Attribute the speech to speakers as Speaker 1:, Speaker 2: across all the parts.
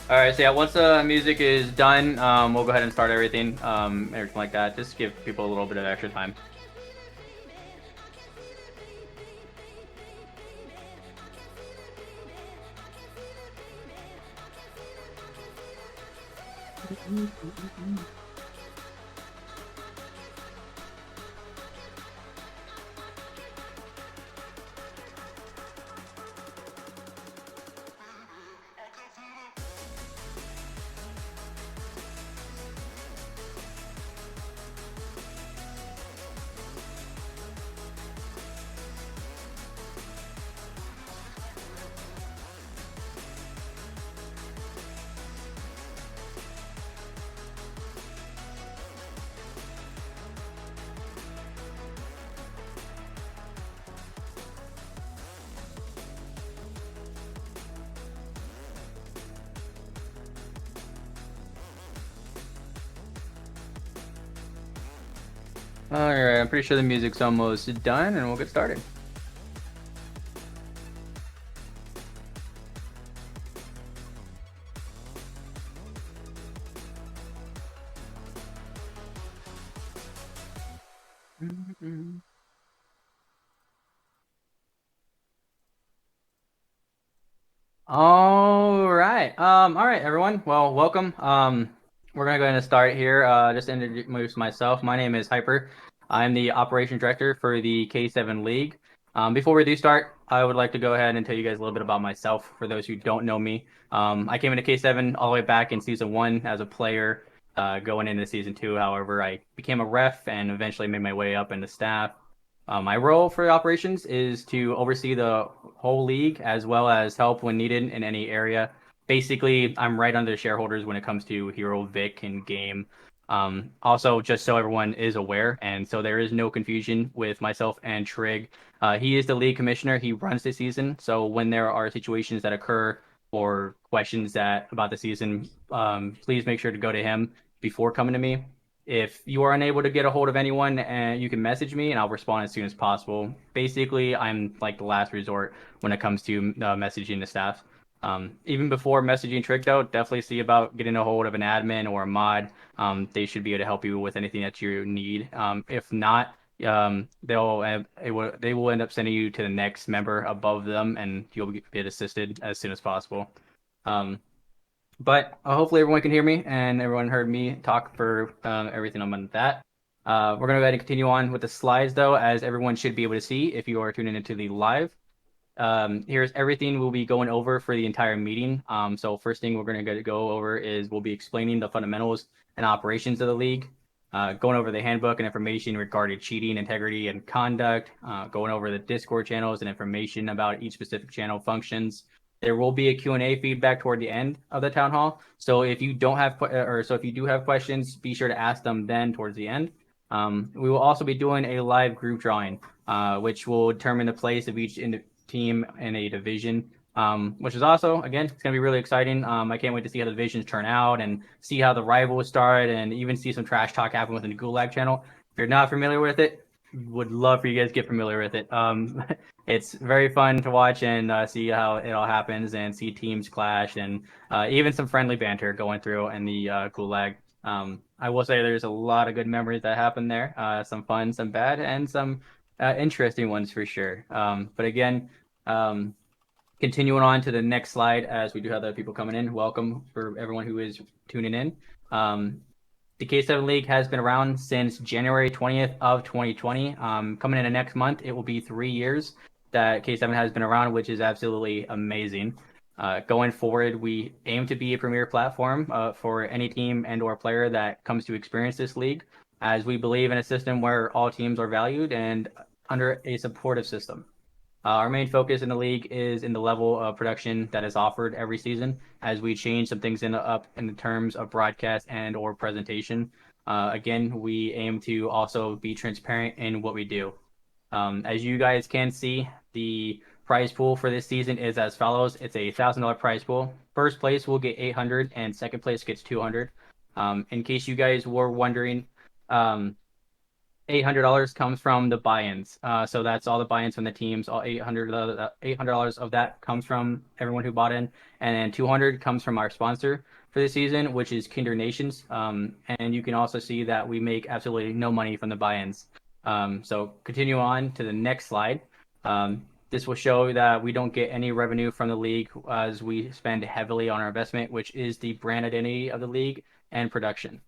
Speaker 1: All right, so yeah, once the music is done, we'll go ahead and start everything, everything like that. Just give people a little bit of extra time. All right, I'm pretty sure the music's almost done, and we'll get started. All right, everyone. Well, welcome. We're gonna go ahead and start here. Just to introduce myself. My name is Hyper. I'm the operations director for the K7 League. Before we do start, I would like to go ahead and tell you guys a little bit about myself. For those who don't know me, I came into K7 all the way back in season one as a player. Going into season two, however, I became a ref and eventually made my way up into staff. My role for operations is to oversee the whole league as well as help when needed in any area. Basically, I'm right under the shareholders when it comes to Hero, Vic, and game. Also, just so everyone is aware, and so there is no confusion with myself and Trig. He is the league commissioner. He runs the season. So when there are situations that occur or questions that about the season, please make sure to go to him before coming to me. If you are unable to get a hold of anyone, and you can message me and I'll respond as soon as possible. Basically, I'm like the last resort when it comes to messaging the staff. Even before messaging Trick, though, definitely see about getting a hold of an admin or a mod. They should be able to help you with anything that you need. If not, they will end up sending you to the next member above them, and you'll get assisted as soon as possible. Um, but hopefully everyone can hear me and everyone heard me talk for everything on that. We're going to go ahead and continue on with the slides, though, as everyone should be able to see if you are tuning into the live. Here's everything we'll be going over for the entire meeting. So first thing we're going to go over is we'll be explaining the fundamentals and operations of the league, going over the handbook and information regarding cheating, integrity, and conduct, going over the Discord channels and information about each specific channel functions. There will be a Q&A feedback toward the end of the town hall. So if you don't have, or so if you do have questions, be sure to ask them then towards the end. We will also be doing a live group drawing, which will determine the place of each team in a division, which is also, again, it's going to be really exciting. I can't wait to see how the divisions turn out and see how the rivals start and even see some trash talk happen within the Gulag channel. If you're not familiar with it, would love for you guys to get familiar with it. It's very fun to watch and see how it all happens and see teams clash and even some friendly banter going through in the Gulag. I will say there's a lot of good memories that happen there. Some fun, some bad, and some interesting ones for sure. But again, um, continuing on to the next slide as we do have other people coming in. Welcome for everyone who is tuning in. The K7 League has been around since January 20th of 2020. Coming into next month, it will be 3 years that K7 has been around, which is absolutely amazing. Going forward, we aim to be a premier platform for any team and or player that comes to experience this league, as we believe in a system where all teams are valued and under a supportive system. Our main focus in the league is in the level of production that is offered every season, as we change some things up in the terms of broadcast and or presentation. Again, we aim to also be transparent in what we do. As you guys can see, the prize pool for this season is as follows. It's a $1,000 prize pool. First place will get 800, and second place gets 200. In case you guys were wondering, um, $800 comes from the buy-ins. So that's all the buy-ins from the teams. All $800 of that comes from everyone who bought in, and then 200 comes from our sponsor for the season, which is Kinder Nations. And you can also see that we make absolutely no money from the buy-ins. So continue on to the next slide. This will show that we don't get any revenue from the league as we spend heavily on our investment, which is the brand identity of the league and production.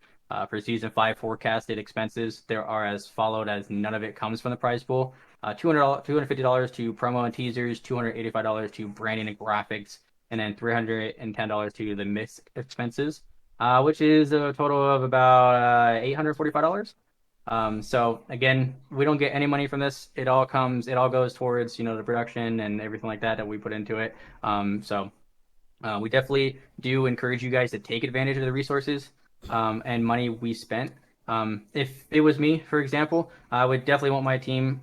Speaker 1: For season 5 forecasted expenses, there are as followed, as none of it comes from the prize pool. $250 to promo and teasers, $285 to branding and graphics, and then $310 to the mix expenses, which is a total of about $845. So again, we don't get any money from this. It all goes towards the production and everything like that we put into it. We definitely do encourage you guys to take advantage of the resources and money we spent. If it was me, for example, I would definitely want my team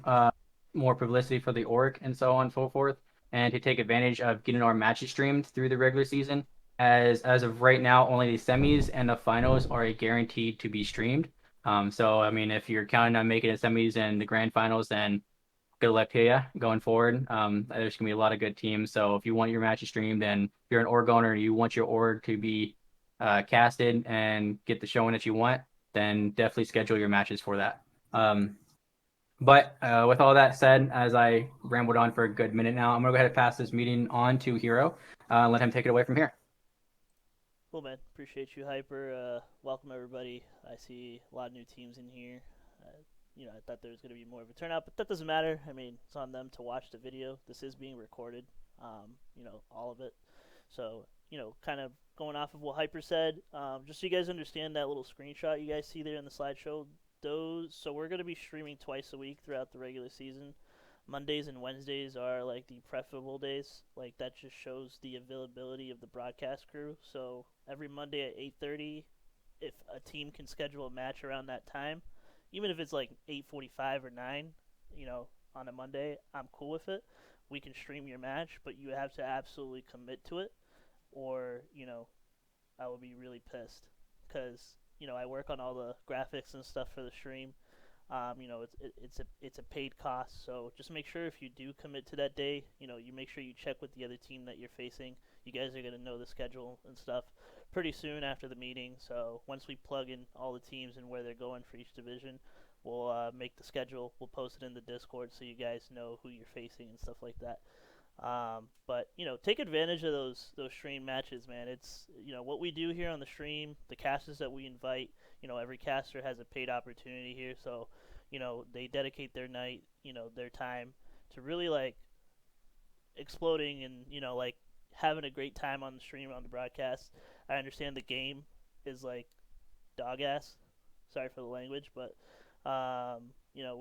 Speaker 1: more publicity for the org and so on and so forth, and to take advantage of getting our matches streamed through the regular season. As of right now, only the semis and the finals are guaranteed to be streamed. So I mean, if you're counting on making the semis and the grand finals, then good luck to you going forward. There's gonna be a lot of good teams. So if you want your matches streamed, and if you're an org owner, you want your org to be casted and get the showing that you want, then definitely schedule your matches for that. But with all that said, as I rambled on for a good minute now, I'm gonna go ahead and pass this meeting on to Hero. Let him take it away from here.
Speaker 2: Cool, man. Appreciate you, Hyper. Welcome, everybody. I see a lot of new teams in here. I thought there was going to be more of a turnout, but that doesn't matter. I mean, it's on them to watch the video. This is being recorded, all of it. So, kind of going off of what Hyper said, just so you guys understand that little screenshot you guys see there in the slideshow, so we're going to be streaming twice a week throughout the regular season. Mondays and Wednesdays are like the preferable days. Like that just shows the availability of the broadcast crew. So every Monday at 8:30, if a team can schedule a match around that time, even if it's like 8:45 or 9, on a Monday, I'm cool with it. We can stream your match, but you have to absolutely commit to it, or I will be really pissed because I work on all the graphics and stuff for the stream. It's a paid cost, so just make sure if you do commit to that day, you make sure you check with the other team that you're facing. You guys are gonna know the schedule and stuff pretty soon after the meeting. So once we plug in all the teams and where they're going for each division, we'll make the schedule. We'll post it in the Discord so you guys know who you're facing and stuff like that. But take advantage of those stream matches, man. It's what we do here on the stream, the casters that we invite. Every caster has a paid opportunity here, so they dedicate their night, their time to really like exploding and like having a great time on the stream, on the broadcast. I understand the game is like dog ass. Sorry for the language, but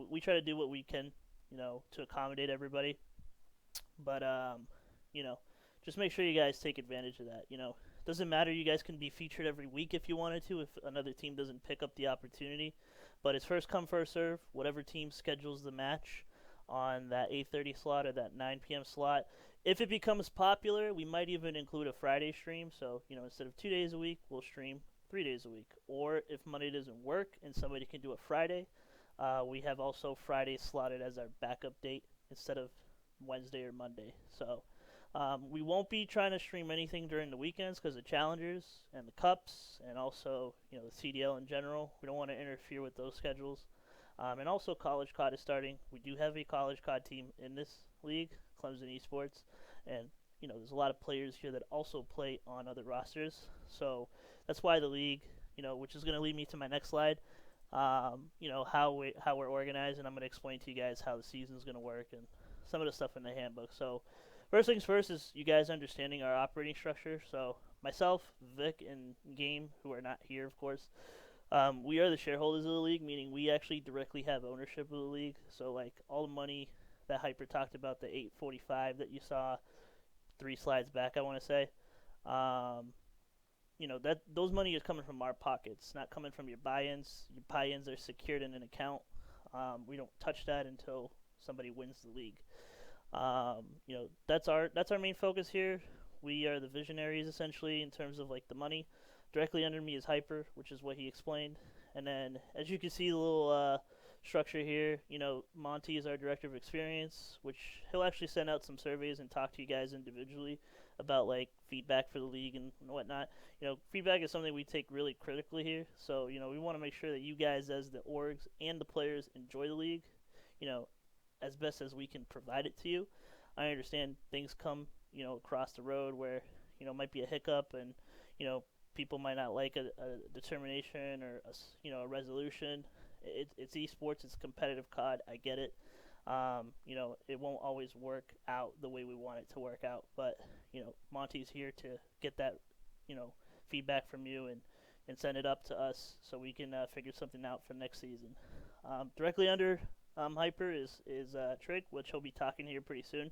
Speaker 2: we try to do what we can, to accommodate everybody. But just make sure you guys take advantage of that. Doesn't matter. You guys can be featured every week if you wanted to, if another team doesn't pick up the opportunity. But it's first come, first serve. Whatever team schedules the match on that 8:30 slot or that 9 p.m. slot. If it becomes popular, we might even include a Friday stream. So instead of 2 days a week, we'll stream 3 days a week. Or if Monday doesn't work and somebody can do a Friday, we have also Friday slotted as our backup date instead of Wednesday or Monday. So we won't be trying to stream anything during the weekends because of challengers and the cups and also the CDL in general. We don't want to interfere with those schedules. And also College COD is starting. We do have a College COD team in this league, Clemson eSports, and there's a lot of players here that also play on other rosters. So that's why the league, which is going to lead me to my next slide. How we're organized, and I'm going to explain to you guys how the season's going to work and some of the stuff in the handbook. So first things first is you guys understanding our operating structure. So myself, Vic, and Game, who are not here, of course, we are the shareholders of the league, meaning we actually directly have ownership of the league. So like all the money that Hyper talked about, the 845 that you saw 3 slides back, I want to say, that those money is coming from our pockets, not coming from your buy-ins. Your buy-ins are secured in an account. We don't touch that until somebody wins the league. That's our main focus here. We are the visionaries essentially in terms of like the money. Directly under me is Hyper, which is what he explained. And then as you can see, the little structure here. You know, Monty is our director of experience, which he'll actually send out some surveys and talk to you guys individually about like feedback for the league and whatnot. You know, feedback is something we take really critically here. So, you know, we want to make sure that you guys, as the orgs and the players, enjoy the league. You know, as best as we can provide it to you. I understand things come, you know, across the road where, you know, might be a hiccup and, you know, people might not like a determination or a resolution. It's esports. It's competitive COD. I get it. You know, it won't always work out the way we want it to work out. But you know, Monty's here to get that, you know, feedback from you and send it up to us so we can figure something out for next season. Directly under Hyper is Trig, which he'll be talking here pretty soon.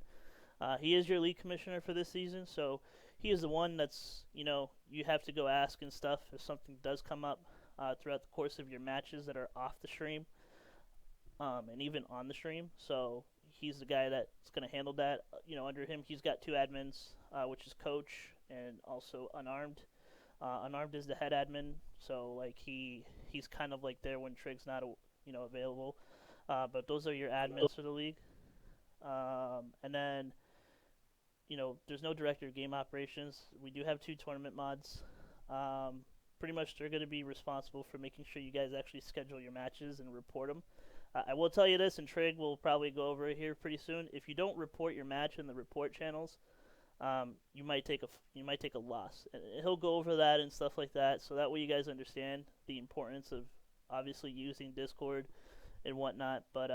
Speaker 2: He is your league commissioner for this season, so he is the one that's, you know, you have to go ask and stuff if something does come up throughout the course of your matches that are off the stream and even on the stream. So he's the guy that's going to handle that. You know, under him, he's got two admins, which is Coach and also Unarmed. Unarmed is the head admin, so like he's kind of like there when Trig's not available. But those are your admins for the league. And then, you know, there's no director of game operations. We do have 2 tournament mods. Pretty much they're going to be responsible for making sure you guys actually schedule your matches and report them. I will tell you this, and Trig will probably go over it here pretty soon. If you don't report your match in the report channels, you might take a loss. And he'll go over that and stuff like that, so that way you guys understand the importance of obviously using Discord and whatnot. But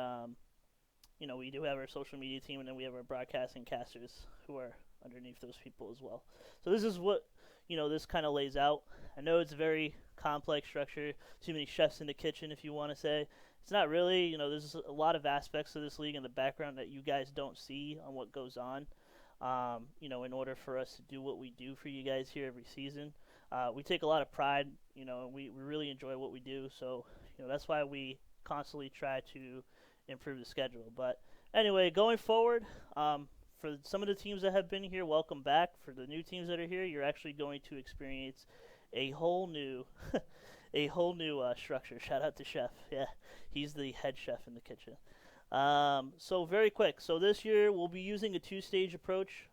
Speaker 2: you know, we do have our social media team, and then we have our broadcasting casters who are underneath those people as well. So this is what, you know, this kind of lays out. I know it's a very complex structure, too many chefs in the kitchen, if you want to say. It's not really. You know, there's a lot of aspects of this league in the background that you guys don't see on what goes on. You know, in order for us to do what we do for you guys here every season, we take a lot of pride. You know, we really enjoy what we do. So, you know, that's why we constantly try to improve the schedule. But anyway, going forward, for some of the teams that have been here, welcome back. For the new teams that are here, you're actually going to experience a whole new structure. Shout out to Chef. Yeah, he's the head chef in the kitchen. So very quick. So this year we'll be using a 2-stage approach,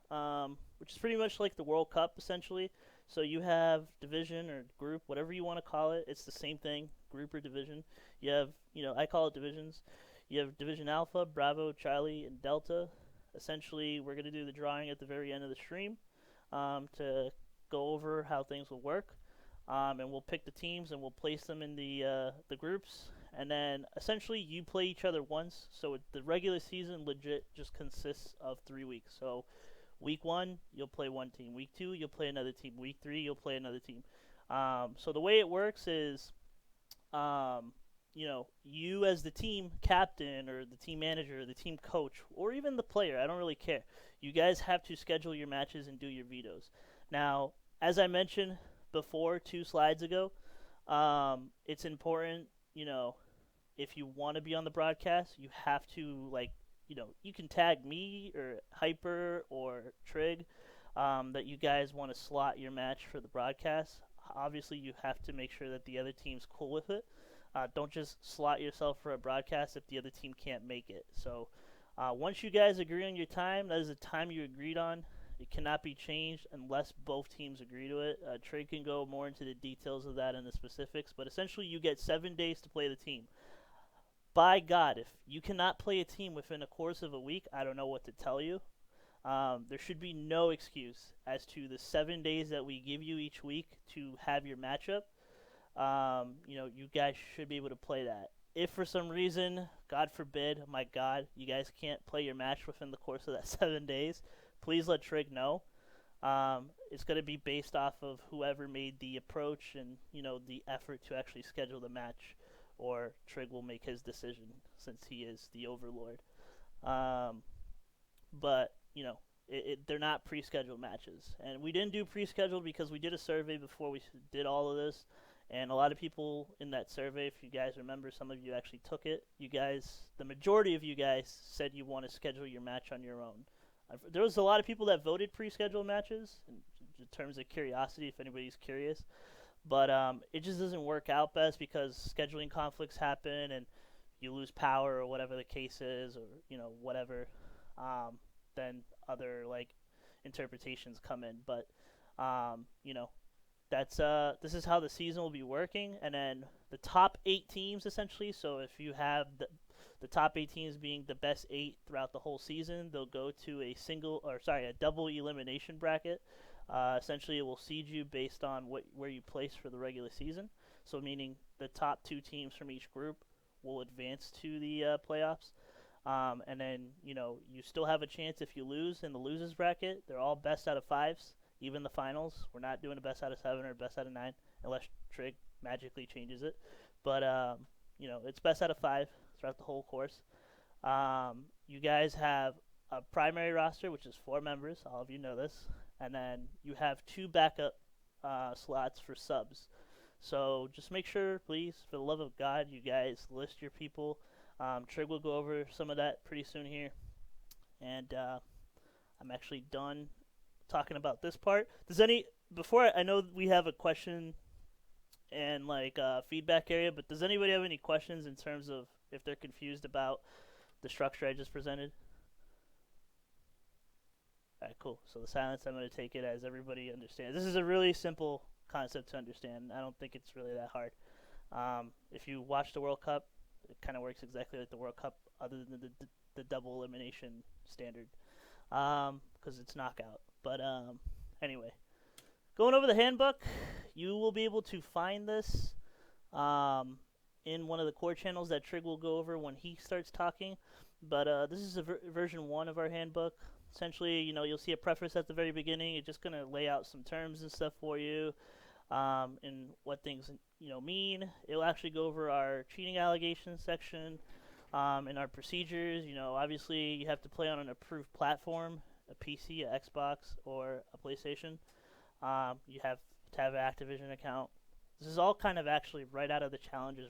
Speaker 2: which is pretty much like the World Cup essentially. So you have division or group, whatever you want to call it. It's the same thing, group or division. You have, you know, I call it divisions. You have Division Alpha, Bravo, Charlie, and Delta. Essentially, we're going to do the drawing at the very end of the stream to go over how things will work. And we'll pick the teams and we'll place them in the groups. And then, essentially, you play each other once. So the regular season legit just consists of 3 weeks. So week 1, you'll play one team. Week 2, you'll play another team. Week 3, you'll play another team. So the way it works is... you know, you as the team captain or the team manager or the team coach or even the player, I don't really care. You guys have to schedule your matches and do your vetoes. Now, as I mentioned before 2 slides ago, it's important, you know, if you want to be on the broadcast, you have to, like, you know, you can tag me or Hyper or Trig that you guys want to slot your match for the broadcast. Obviously, you have to make sure that the other team's cool with it. Don't just slot yourself for a broadcast if the other team can't make it. So once you guys agree on your time, that is the time you agreed on. It cannot be changed unless both teams agree to it. Trey can go more into the details of that and the specifics, but essentially you get 7 days to play the team. By God, if you cannot play a team within a course of a week, I don't know what to tell you. There should be no excuse as to the 7 days that we give you each week to have your matchup. You know, you guys should be able to play that. If for some reason, God forbid, my God, you guys can't play your match within the course of that 7 days, please let Trig know. It's going to be based off of whoever made the approach and, you know, the effort to actually schedule the match, or Trig will make his decision since he is the overlord. But, you know, they're not pre-scheduled matches. And we didn't do pre-scheduled because we did a survey before we did all of this. And a lot of people in that survey, if you guys remember, some of you actually took it. You guys, the majority of you guys said you want to schedule your match on your own. There was a lot of people that voted pre-scheduled matches in terms of curiosity, if anybody's curious. But it just doesn't work out best because scheduling conflicts happen. And, you lose power or whatever the case is, or whatever, then other like interpretations come in. But that's this is how the season will be working, and then the top 8 teams essentially. So if you have the top 8 teams being the best 8 throughout the whole season, they'll go to a double elimination bracket. Essentially, it will seed you based on where you place for the regular season. So meaning the top 2 teams from each group will advance to the playoffs. And then, you still have a chance if you lose in the losers bracket. They're all best out of 5s, even the finals. We're not doing a best out of 7 or best out of 9 unless Trig magically changes it. But, it's best out of 5 throughout the whole course. You guys have a primary roster, which is 4 members. All of you know this. And then you have 2 backup slots for subs. So just make sure, please, for the love of God, you guys list your people. Trig will go over some of that pretty soon here. And I'm actually done talking about this part. Before I know we have a question and feedback area, but does anybody have any questions in terms of if they're confused about the structure I just presented? Alright, cool. So the silence, I'm going to take it as everybody understands. This is a really simple concept to understand. I don't think it's really that hard. If you watch the World Cup, it kind of works exactly like the World Cup, other than the double elimination standard, because it's knockout. But anyway, going over the handbook, you will be able to find this in one of the core channels that Trig will go over when he starts talking. But this is version 1 of our handbook. Essentially, you'll see a preface at the very beginning. It's just going to lay out some terms and stuff for you, and what things mean. It'll actually go over our cheating allegations section, and our procedures. Obviously you have to play on an approved platform, a PC, a Xbox, or a PlayStation. You have to have an Activision account. This is all kind of actually right out of the Challenges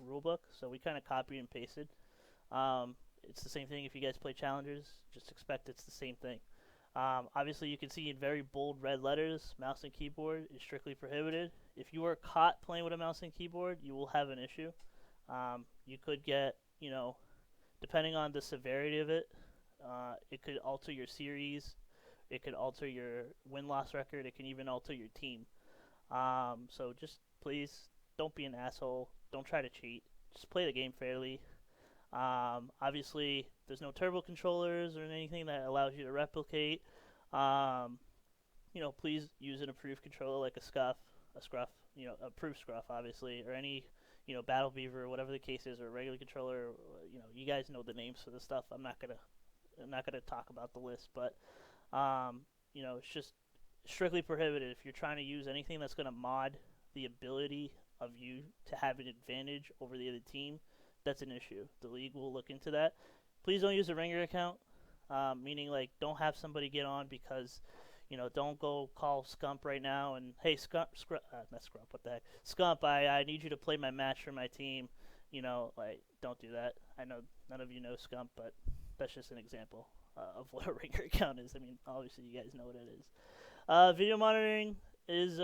Speaker 2: rulebook, so we kind of copied and pasted. It's the same thing if you guys play Challengers. Just expect it's the same thing. Obviously, you can see in very bold red letters, mouse and keyboard is strictly prohibited. If you are caught playing with a mouse and keyboard, you will have an issue. You could get, depending on the severity of it, it could alter your series. It could alter your win-loss record. It can even alter your team. So just please don't be an asshole. Don't try to cheat. Just play the game fairly. Obviously, there's no turbo controllers or anything that allows you to replicate. Please use an approved controller like a Scruff, approved Scruff, obviously, or any, Battle Beaver, or whatever the case is, or a regular controller. You guys know the names for this stuff. I'm not gonna talk about the list, but it's just strictly prohibited. If you're trying to use anything that's gonna mod the ability of you to have an advantage over the other team, that's an issue. The league will look into that. Please don't use a ringer account, meaning don't have somebody get on because, don't go call Scump right now and, hey, not Scrump, what the heck? Scump, I need you to play my match for my team. Don't do that. I know none of you know Scump, but that's just an example of what a ringer account is. I mean, obviously you guys know what it is. Video monitoring is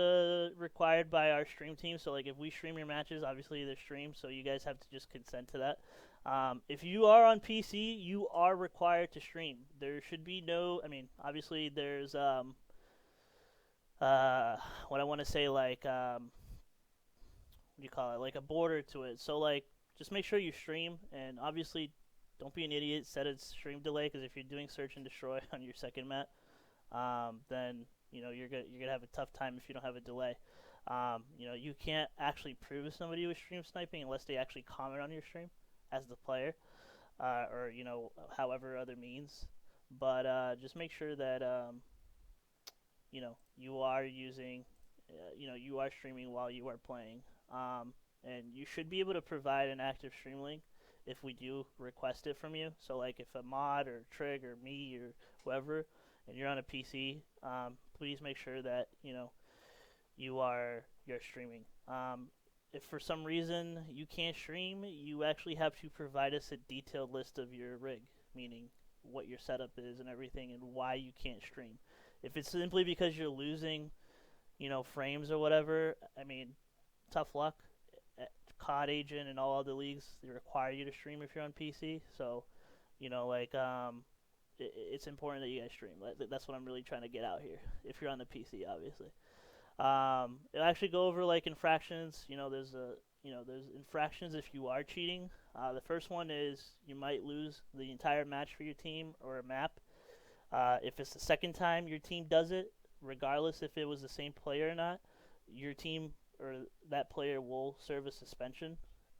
Speaker 2: required by our stream team. So if we stream your matches, obviously they're streamed, so you guys have to just consent to that. If you are on PC, you are required to stream. There should be no, obviously there's what I want to say, what do you call it, like a border to it. So just make sure you stream, and obviously don't be an idiot, set a stream delay, because if you're doing search and destroy on your second map, then you're gonna have a tough time if you don't have a delay. You can't actually prove somebody was stream sniping unless they actually comment on your stream as the player, or however other means. But just make sure that you are using, you are streaming while you are playing, and you should be able to provide an active stream link if we do request it from you. So if a mod or Trig or me or whoever, and you're on a PC, please make sure that you're streaming. If for some reason you can't stream, you actually have to provide us a detailed list of your rig, meaning what your setup is and everything, and why you can't stream. If it's simply because you're losing, frames or whatever, tough luck. COD agent and all other leagues, they require you to stream if you're on PC. So, it's important that you guys stream. That's what I'm really trying to get out here. If you're on the PC, obviously. It'll actually go over like infractions. There's infractions if you are cheating. The first one is you might lose the entire match for your team or a map. If it's the second time your team does it, regardless if it was the same player or not, your team or that player will serve a suspension.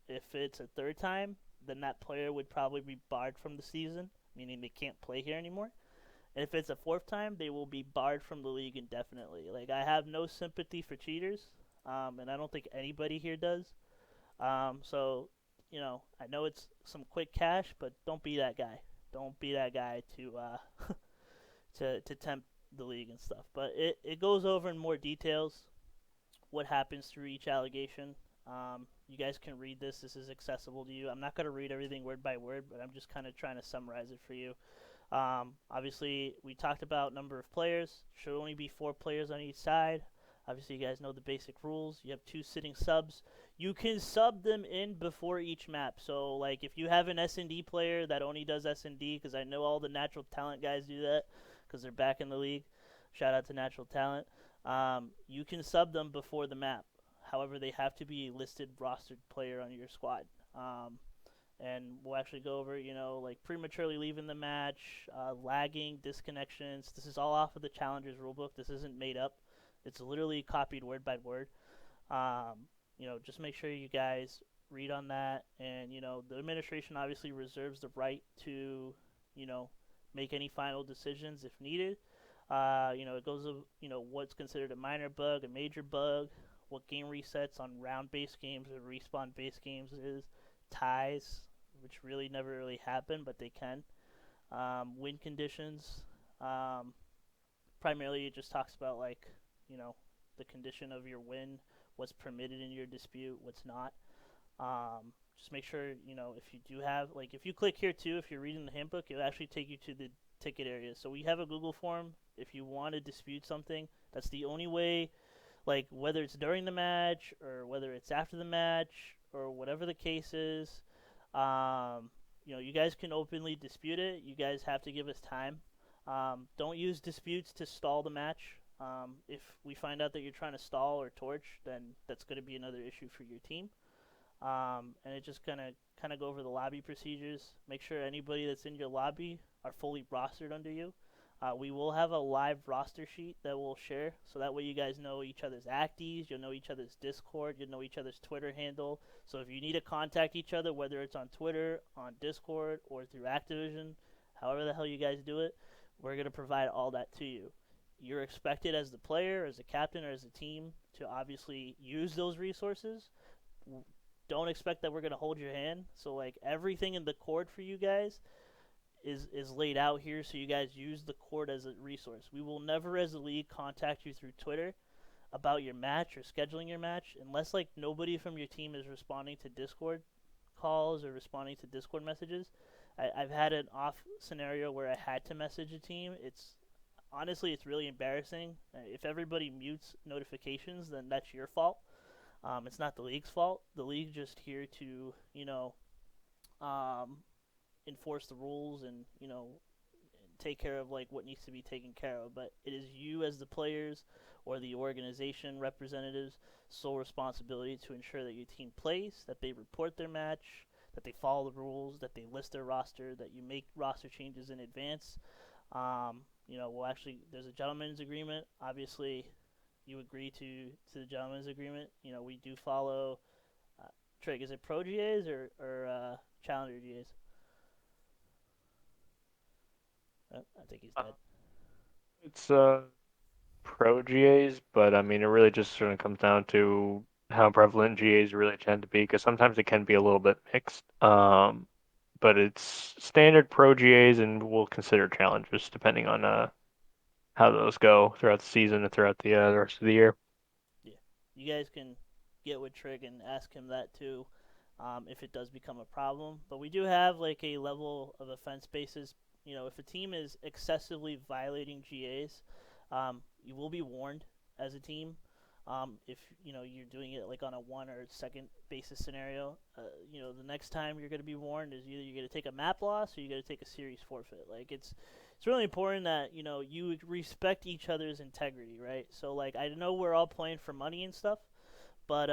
Speaker 2: If it's a third time, then that player would probably be barred from the season, meaning they can't play here anymore. And if it's a fourth time, they will be barred from the league indefinitely. Like, I have no sympathy for cheaters, and I don't think anybody here does. So, I know it's some quick cash, but don't be that guy. Don't be that guy to to tempt the league and stuff. But it goes over in more details what happens through each allegation. You guys can read this. This is accessible to you. I'm not going to read everything word by word, but I'm just kind of trying to summarize it for you. Obviously, we talked about number of players. Should only be 4 players on each side. Obviously, you guys know the basic rules. You have 2 sitting subs. You can sub them in before each map. So, like, if you have an S&D player that only does S&D, because I know all the natural talent guys do that, because they're back in the league. Shout out to natural talent. You can sub them before the map. However, they have to be a listed rostered player on your squad. And we'll actually go over, like prematurely leaving the match, lagging, disconnections. This is all off of the Challengers rulebook. This isn't made up. It's literally copied word by word. Just make sure you guys read on that. And, the administration obviously reserves the right to, make any final decisions if needed. It goes of, what's considered a minor bug, a major bug, what game resets on round-based games or respawn-based games is, ties, which never really happen, but they can. Win conditions. Primarily, it just talks about, the condition of your win, what's permitted in your dispute, what's not. Just make sure, if you do have, if you click here too, if you're reading the handbook, it'll actually take you to the ticket area. So we have a Google form. If you want to dispute something, that's the only way, whether it's during the match or whether it's after the match or whatever the case is, you guys can openly dispute it. You guys have to give us time. Don't use disputes to stall the match. If we find out that you're trying to stall or torch, then that's going to be another issue for your team. And it just kind of go over the lobby procedures. Make sure anybody that's in your lobby are fully rostered under you. We will have a live roster sheet that we'll share, so that way you guys know each other's acties, you'll know each other's Discord, you'll know each other's Twitter handle. So if you need to contact each other, whether it's on Twitter, on Discord, or through Activision, however the hell you guys do it, we're going to provide all that to you. You're expected as the player, as a captain, or as a team to obviously use those resources. Don't expect that we're going to hold your hand. So everything in the court for you guys is laid out here, so you guys use the court as a resource. We will never as a league contact you through Twitter about your match or scheduling your match unless nobody from your team is responding to Discord calls or responding to Discord messages. I've had an off scenario where I had to message a team. Honestly, it's really embarrassing. If everybody mutes notifications, then that's your fault. It's not the league's fault. The league's just here to, enforce the rules and, take care of what needs to be taken care of. But it is you as the players or the organization representatives' sole responsibility to ensure that your team plays, that they report their match, that they follow the rules, that they list their roster, that you make roster changes in advance. There's a gentleman's agreement. Obviously, you agree to the gentleman's agreement. We do follow. Trig, is it Pro GAs or Challenger GAs? Oh, I think he's dead.
Speaker 3: It's pro GAs, but I mean, it really just sort of comes down to how prevalent GAs really tend to be, because sometimes it can be a little bit mixed. But it's standard pro GAs, and we'll consider challenges depending on how those go throughout the season and throughout the rest of the year.
Speaker 2: Yeah, you guys can get with Trig and ask him that too, if it does become a problem. But we do have a level of offense basis. If a team is excessively violating GAs, you will be warned as a team. If you're doing it like on a one or second basis scenario, the next time you're going to be warned is either you're going to take a map loss or you're going to take a series forfeit. Like it's really important that you respect each other's integrity, right? So like I know we're all playing for money and stuff, but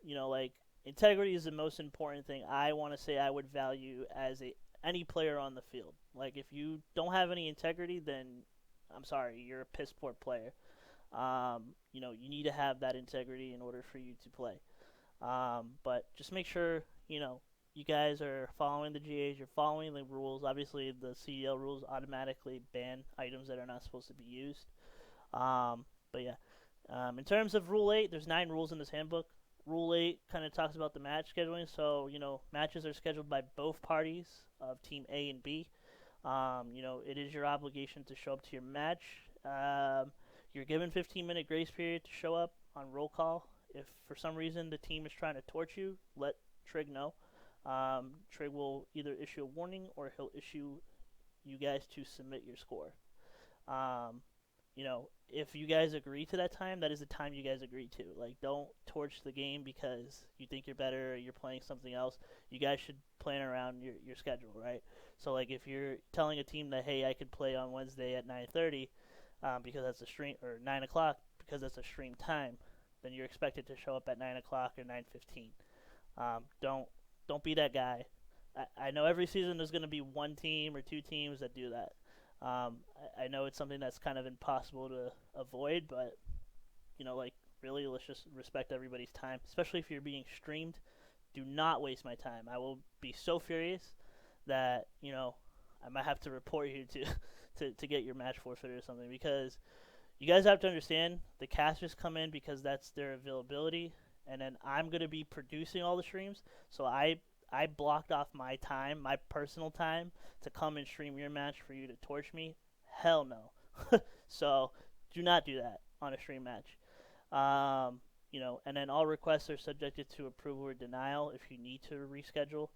Speaker 2: like integrity is the most important thing I want to say I would value as any player on the field. Like if you don't have any integrity, then I'm sorry, you're a piss poor player. You need to have that integrity in order for you to play. But just make sure, you guys are following the GAs, you're following the rules. Obviously, the CDL rules automatically ban items that are not supposed to be used. But yeah, in terms of Rule 8, there's 9 rules in this handbook. Rule 8 kind of talks about the match scheduling. So, matches are scheduled by both parties of Team A and B. It is your obligation to show up to your match. You're given 15-minute grace period to show up on roll call. If for some reason the team is trying to torch you, let Trig know. Trig will either issue a warning or he'll issue you guys to submit your score. If you guys agree to that time, that is the time you guys agree to. Like, don't torch the game because you think you're better or you're playing something else. You guys should plan around your schedule, right? So, like, if you're telling a team that, hey, I could play on Wednesday at 9:30 because that's a stream, or 9 o'clock because that's a stream time, then you're expected to show up at 9 o'clock or 9:15. Don't be that guy. I know every season there's going to be one team or two teams that do that. I know it's something that's kind of impossible to avoid, but really, let's just respect everybody's time, especially if you're being streamed. Do not waste my time. I will be so furious that I might have to report you to get your match forfeited or something, because you guys have to understand the casters come in because that's their availability, and then I'm going to be producing all the streams, so I blocked off my time, my personal time, to come and stream your match for you to torch me. Hell no. So do not do that on a stream match. And then all requests are subjected to approval or denial if you need to reschedule.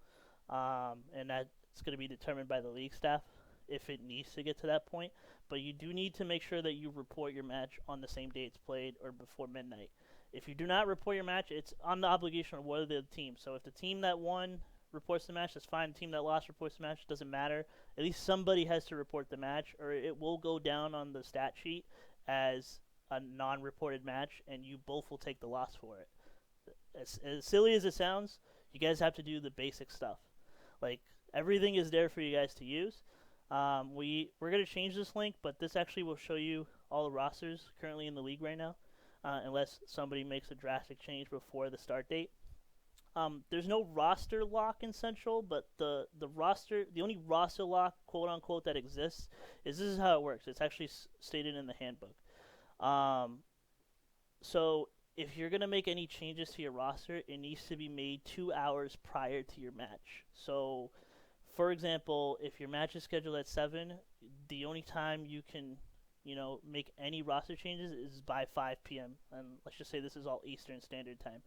Speaker 2: And that's going to be determined by the league staff if it needs to get to that point. But you do need to make sure that you report your match on the same day it's played or before midnight. If you do not report your match, it's on the obligation of one of the teams. So if the team that won reports the match, that's fine. The team that lost reports the match, doesn't matter. At least somebody has to report the match, or it will go down on the stat sheet as a non-reported match, and you both will take the loss for it. As silly as it sounds, you guys have to do the basic stuff. Like, everything is there for you guys to use. We're going to change this link, but this actually will show you all the rosters currently in the league right now. Unless somebody makes a drastic change before the start date. There's no roster lock in Central, but the only roster lock, quote unquote, that exists is this is how it works. It's actually stated in the handbook. So if you're gonna make any changes to your roster, it needs to be made 2 hours prior to your match. So, for example, if your match is scheduled at 7, the only time you can make any roster changes is by 5 p.m. And let's just say this is all Eastern Standard Time.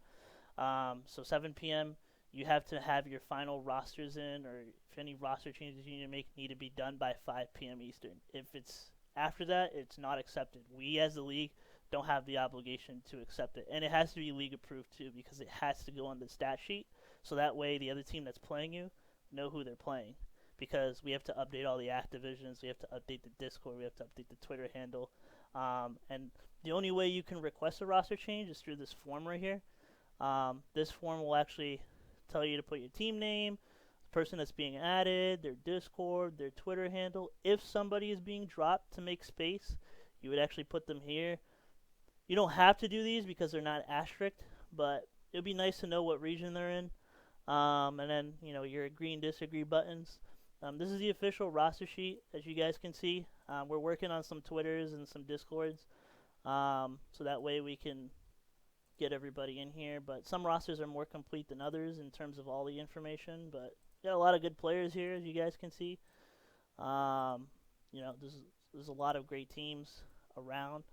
Speaker 2: So 7 p.m., you have to have your final rosters in, or if any roster changes you need to make need to be done by 5 p.m. Eastern. If it's after that, it's not accepted. We, as the league, don't have the obligation to accept it. And it has to be league approved, too, because it has to go on the stat sheet. So that way the other team that's playing you know who they're playing. Because we have to update all the Activisions, we have to update the Discord, we have to update the Twitter handle. And the only way you can request a roster change is through this form right here. This form will actually tell you to put your team name, the person that's being added, their Discord, their Twitter handle. If somebody is being dropped to make space, you would actually put them here. You don't have to do these because they're not asterisked, but it would be nice to know what region they're in. And then, your agree and disagree buttons. This is the official roster sheet, as you guys can see. We're working on some Twitters and some Discords, so that way we can get everybody in here. But some rosters are more complete than others in terms of all the information. But got a lot of good players here, as you guys can see. There's a lot of great teams around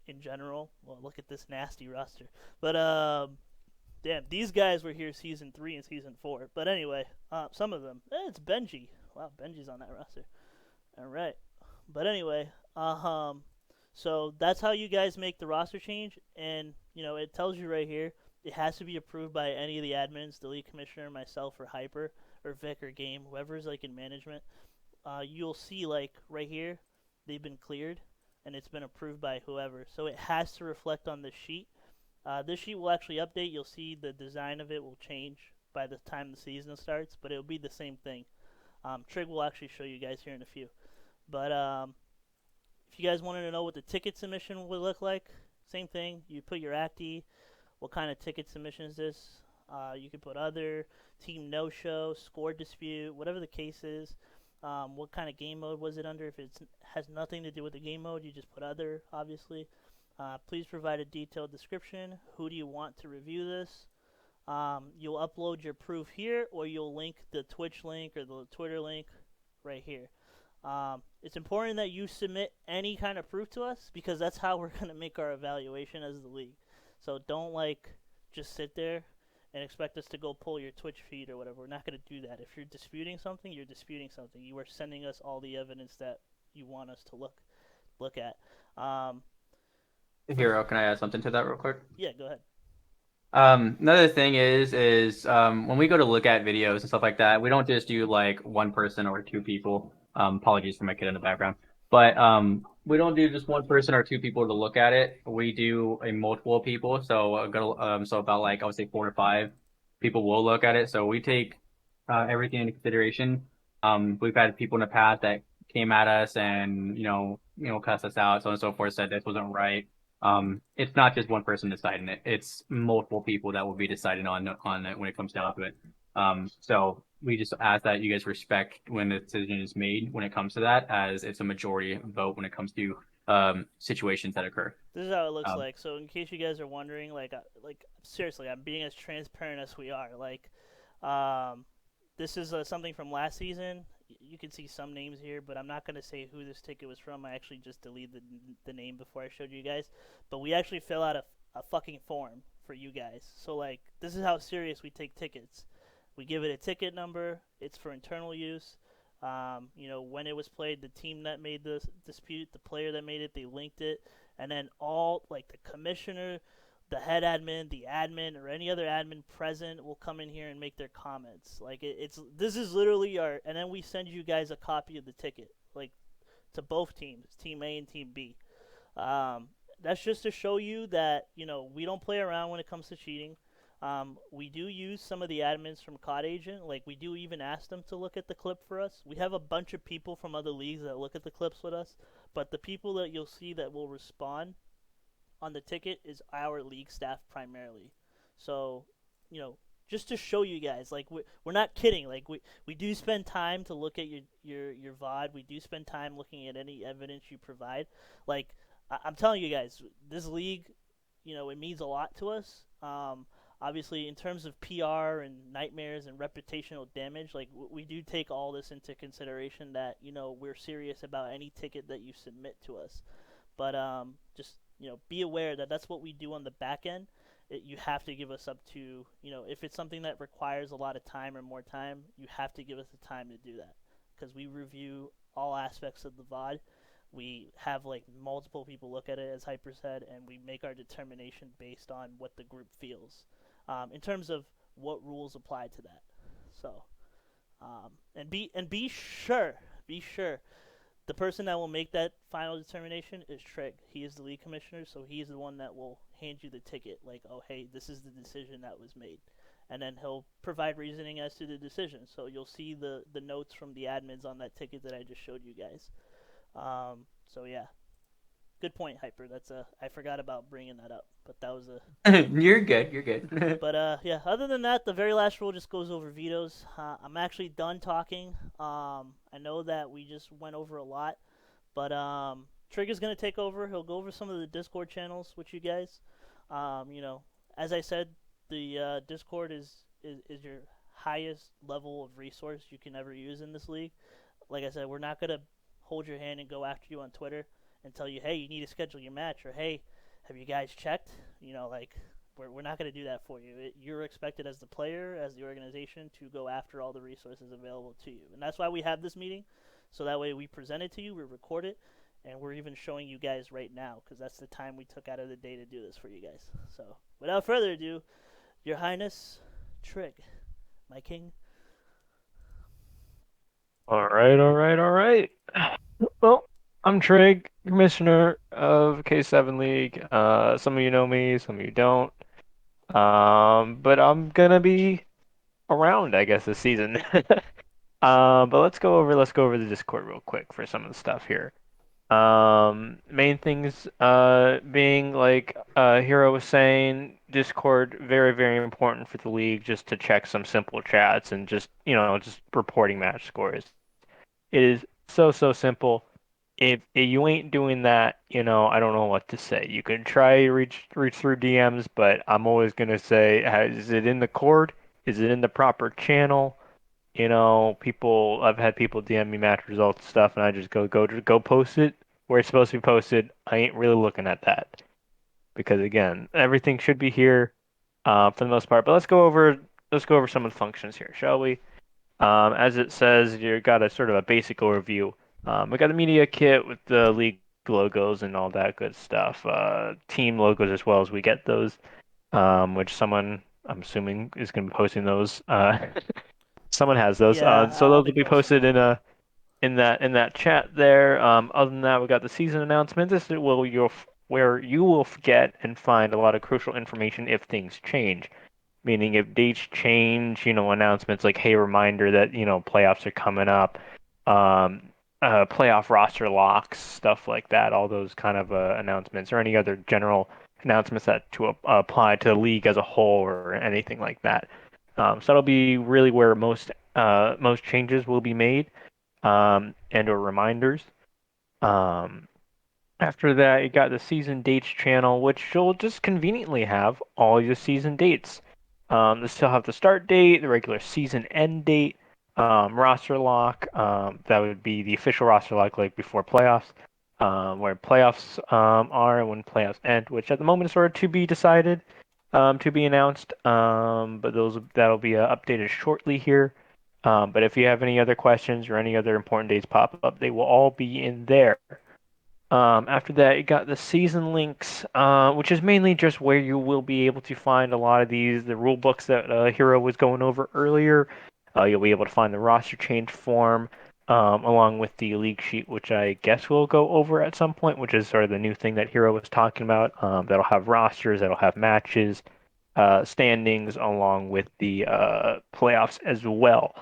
Speaker 2: in general. Well, look at this nasty roster. But damn, these guys were here season 3 and season 4. But anyway, some of them. It's Benji. Wow, Benji's on that roster. All right. But anyway, So that's how you guys make the roster change, and it tells you right here it has to be approved by any of the admins, the league commissioner, myself, or Hyper, or Vic, or Game, whoever's like in management. You'll see like right here they've been cleared and it's been approved by whoever. So it has to reflect on this sheet. This sheet will actually update. You'll see the design of it will change by the time the season starts, but it'll be the same thing. Trig will actually show you guys here in a few. But if you guys wanted to know what the ticket submission would look like, same thing. You put your acti, what kind of ticket submission is this? You can put other, team no-show, score dispute, whatever the case is. What kind of game mode was it under? If it has nothing to do with the game mode, you just put other, obviously. Please provide a detailed description. Who do you want to review this? You'll upload your proof here, or you'll link the Twitch link or the Twitter link right here. It's important that you submit any kind of proof to us, because that's how we're going to make our evaluation as the league. So don't just sit there and expect us to go pull your Twitch feed or whatever. We're not going to do that. If you're disputing something, you're disputing something. You are sending us all the evidence that you want us to look at.
Speaker 1: Hero, can I add something to that real quick?
Speaker 2: Yeah, go ahead.
Speaker 1: Another thing is when we go to look at videos and stuff like that, we don't just do like one person or two people. Apologies for my kid in the background, but we don't do just one person or two people to look at it. We do a multiple people, so so about like I would say 4 to 5 people will look at it. So we take everything into consideration. We've had people in the past that came at us and cussed us out, so on and so forth, said this wasn't right. It's not just one person deciding it; it's multiple people that will be deciding on it when it comes down to it. So we just ask that you guys respect when the decision is made when it comes to that, as it's a majority vote when it comes to situations that occur.
Speaker 2: This is how it looks like. So in case you guys are wondering, seriously, I'm being as transparent as we are. This is something from last season. You can see some names here, but I'm not going to say who this ticket was from. I actually just deleted the name before I showed you guys. But we actually fill out a fucking form for you guys. So, this is how serious we take tickets. We give it a ticket number. It's for internal use. When it was played, the team that made the dispute, the player that made it, they linked it. And then the commissioner, the head admin, the admin, or any other admin present will come in here and make their comments. This is literally and then we send you guys a copy of the ticket, to both teams, Team A and Team B. That's just to show you that, we don't play around when it comes to cheating. We do use some of the admins from COD Agent. We do even ask them to look at the clip for us. We have a bunch of people from other leagues that look at the clips with us, but the people that you'll see that will respond on the ticket is our league staff primarily. So, just to show you guys, we're not kidding. We do spend time to look at your VOD. We do spend time looking at any evidence you provide. I'm telling you guys, this league, it means a lot to us. Obviously, in terms of PR and nightmares and reputational damage, we do take all this into consideration, that we're serious about any ticket that you submit to us. But just be aware that that's what we do on the back end. You have to give us up to, if it's something that requires a lot of time or more time, you have to give us the time to do that, because we review all aspects of the VOD. We have multiple people look at it, as Hyper said, and we make our determination based on what the group feels, in terms of what rules apply to that. So, and be sure, the person that will make that final determination is Trig. He is the league commissioner, so he's the one that will hand you the ticket. Oh, hey, this is the decision that was made. And then he'll provide reasoning as to the decision. So you'll see the notes from the admins on that ticket that I just showed you guys. So yeah, good point, Hyper. I forgot about bringing that up, but that was
Speaker 1: You're good.
Speaker 2: But yeah, other than that, the very last rule just goes over vetoes. I'm actually done talking. I know that we just went over a lot, but Trigger's gonna take over. He'll go over some of the Discord channels with you guys. As I said, the Discord is your highest level of resource you can ever use in this league. Like I said, we're not gonna hold your hand and go after you on Twitter and tell you, hey, you need to schedule your match, or hey, have you guys checked? We're not going to do that for you. You're expected as the player, as the organization, to go after all the resources available to you. And that's why we have this meeting, so that way we present it to you, we record it, and we're even showing you guys right now because that's the time we took out of the day to do this for you guys. So, without further ado, Your Highness, Trig, my king.
Speaker 3: All right, all right, all right. Well, I'm Trig, commissioner of K7 League. Some of you know me, some of you don't. But I'm gonna be around, I guess, this season. But let's go over the Discord real quick for some of the stuff here. Main things being like Hero was saying, Discord very, very important for the league just to check some simple chats and just, just reporting match scores. It is so, so simple. If you ain't doing that, I don't know what to say. You can try to reach through DMs, but I'm always gonna say, is it in the cord? Is it in the proper channel? I've had people DM me match results and stuff, and I just go post it where it's supposed to be posted. I ain't really looking at that because again, everything should be here for the most part. But let's go over some of the functions here, shall we? As it says, you got a sort of a basic overview. We got a media kit with the league logos and all that good stuff. Team logos as well as we get those, which someone I'm assuming is going to be posting those. Someone has those.
Speaker 2: Yeah,
Speaker 3: So
Speaker 2: I'll
Speaker 3: those
Speaker 2: be
Speaker 3: will be
Speaker 2: posting
Speaker 3: posted
Speaker 2: them.
Speaker 3: in that chat there. Other than that, we got the season announcement. This is where you will get and find a lot of crucial information if things change. Meaning if dates change, announcements like, hey, reminder that, playoffs are coming up, um, playoff roster locks, stuff like that, all those kind of announcements, or any other general announcements that to apply to the league as a whole or anything like that. So that'll be really where most changes will be made, and or reminders. Um, After that, you got the season dates channel, which you'll just conveniently have all your season dates. They still have the start date, the regular season end date, roster lock. That would be the official roster lock, like before playoffs, where playoffs are and when playoffs end, which at the moment is sort of to be decided, to be announced. But that'll be updated shortly here. But if you have any other questions or any other important dates pop up, they will all be in there. After that, you got the season links, which is mainly just where you will be able to find a lot of the rule books that Hero was going over earlier. You'll be able to find the roster change form, along with the league sheet, which I guess we'll go over at some point, which is sort of the new thing that Hero was talking about. That'll have rosters, that'll have matches, standings, along with the playoffs as well.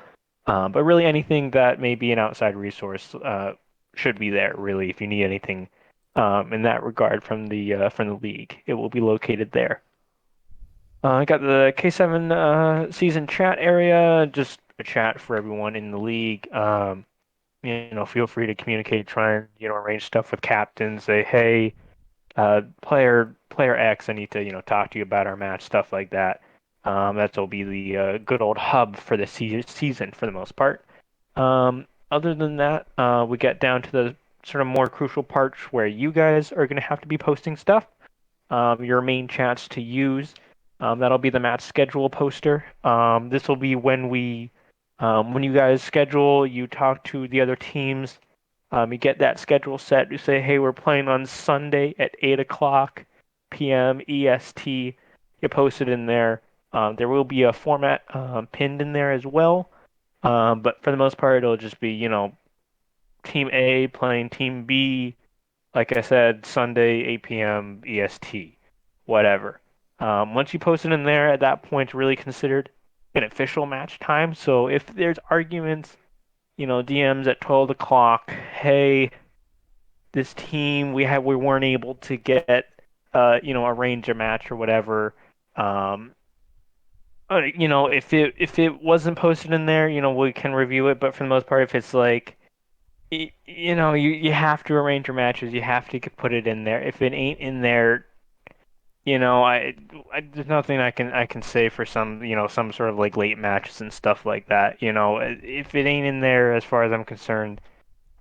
Speaker 3: But really, anything that may be an outside resource should be there. Really, if you need anything in that regard from the league, it will be located there. I got the K7 season chat area, just a chat for everyone in the league. Feel free to communicate, try and arrange stuff with captains. Say, hey, player X, I need to talk to you about our match, stuff like that. That'll be the good old hub for the season for the most part. Other than that, we get down to the sort of more crucial parts where you guys are going to have to be posting stuff. Your main chats to use. That'll be the match schedule poster. This will be when you guys schedule, you talk to the other teams. You get that schedule set. You say, hey, we're playing on Sunday at 8 o'clock p.m. EST. You post it in there. There will be a format pinned in there as well. But for the most part, it'll just be, Team A playing Team B, like I said, Sunday, 8 p.m. EST, whatever. Once you post it in there, at that point, it's really considered an official match time. So if there's arguments, DMs at 12 o'clock, hey, this team, we weren't able to get, arrange a match or whatever. Um, if it wasn't posted in there, we can review it. But for the most part, if it's like, you have to arrange your matches, you have to put it in there. If it ain't in there, there's nothing I can say for some sort of like late matches and stuff like that. If it ain't in there, as far as I'm concerned,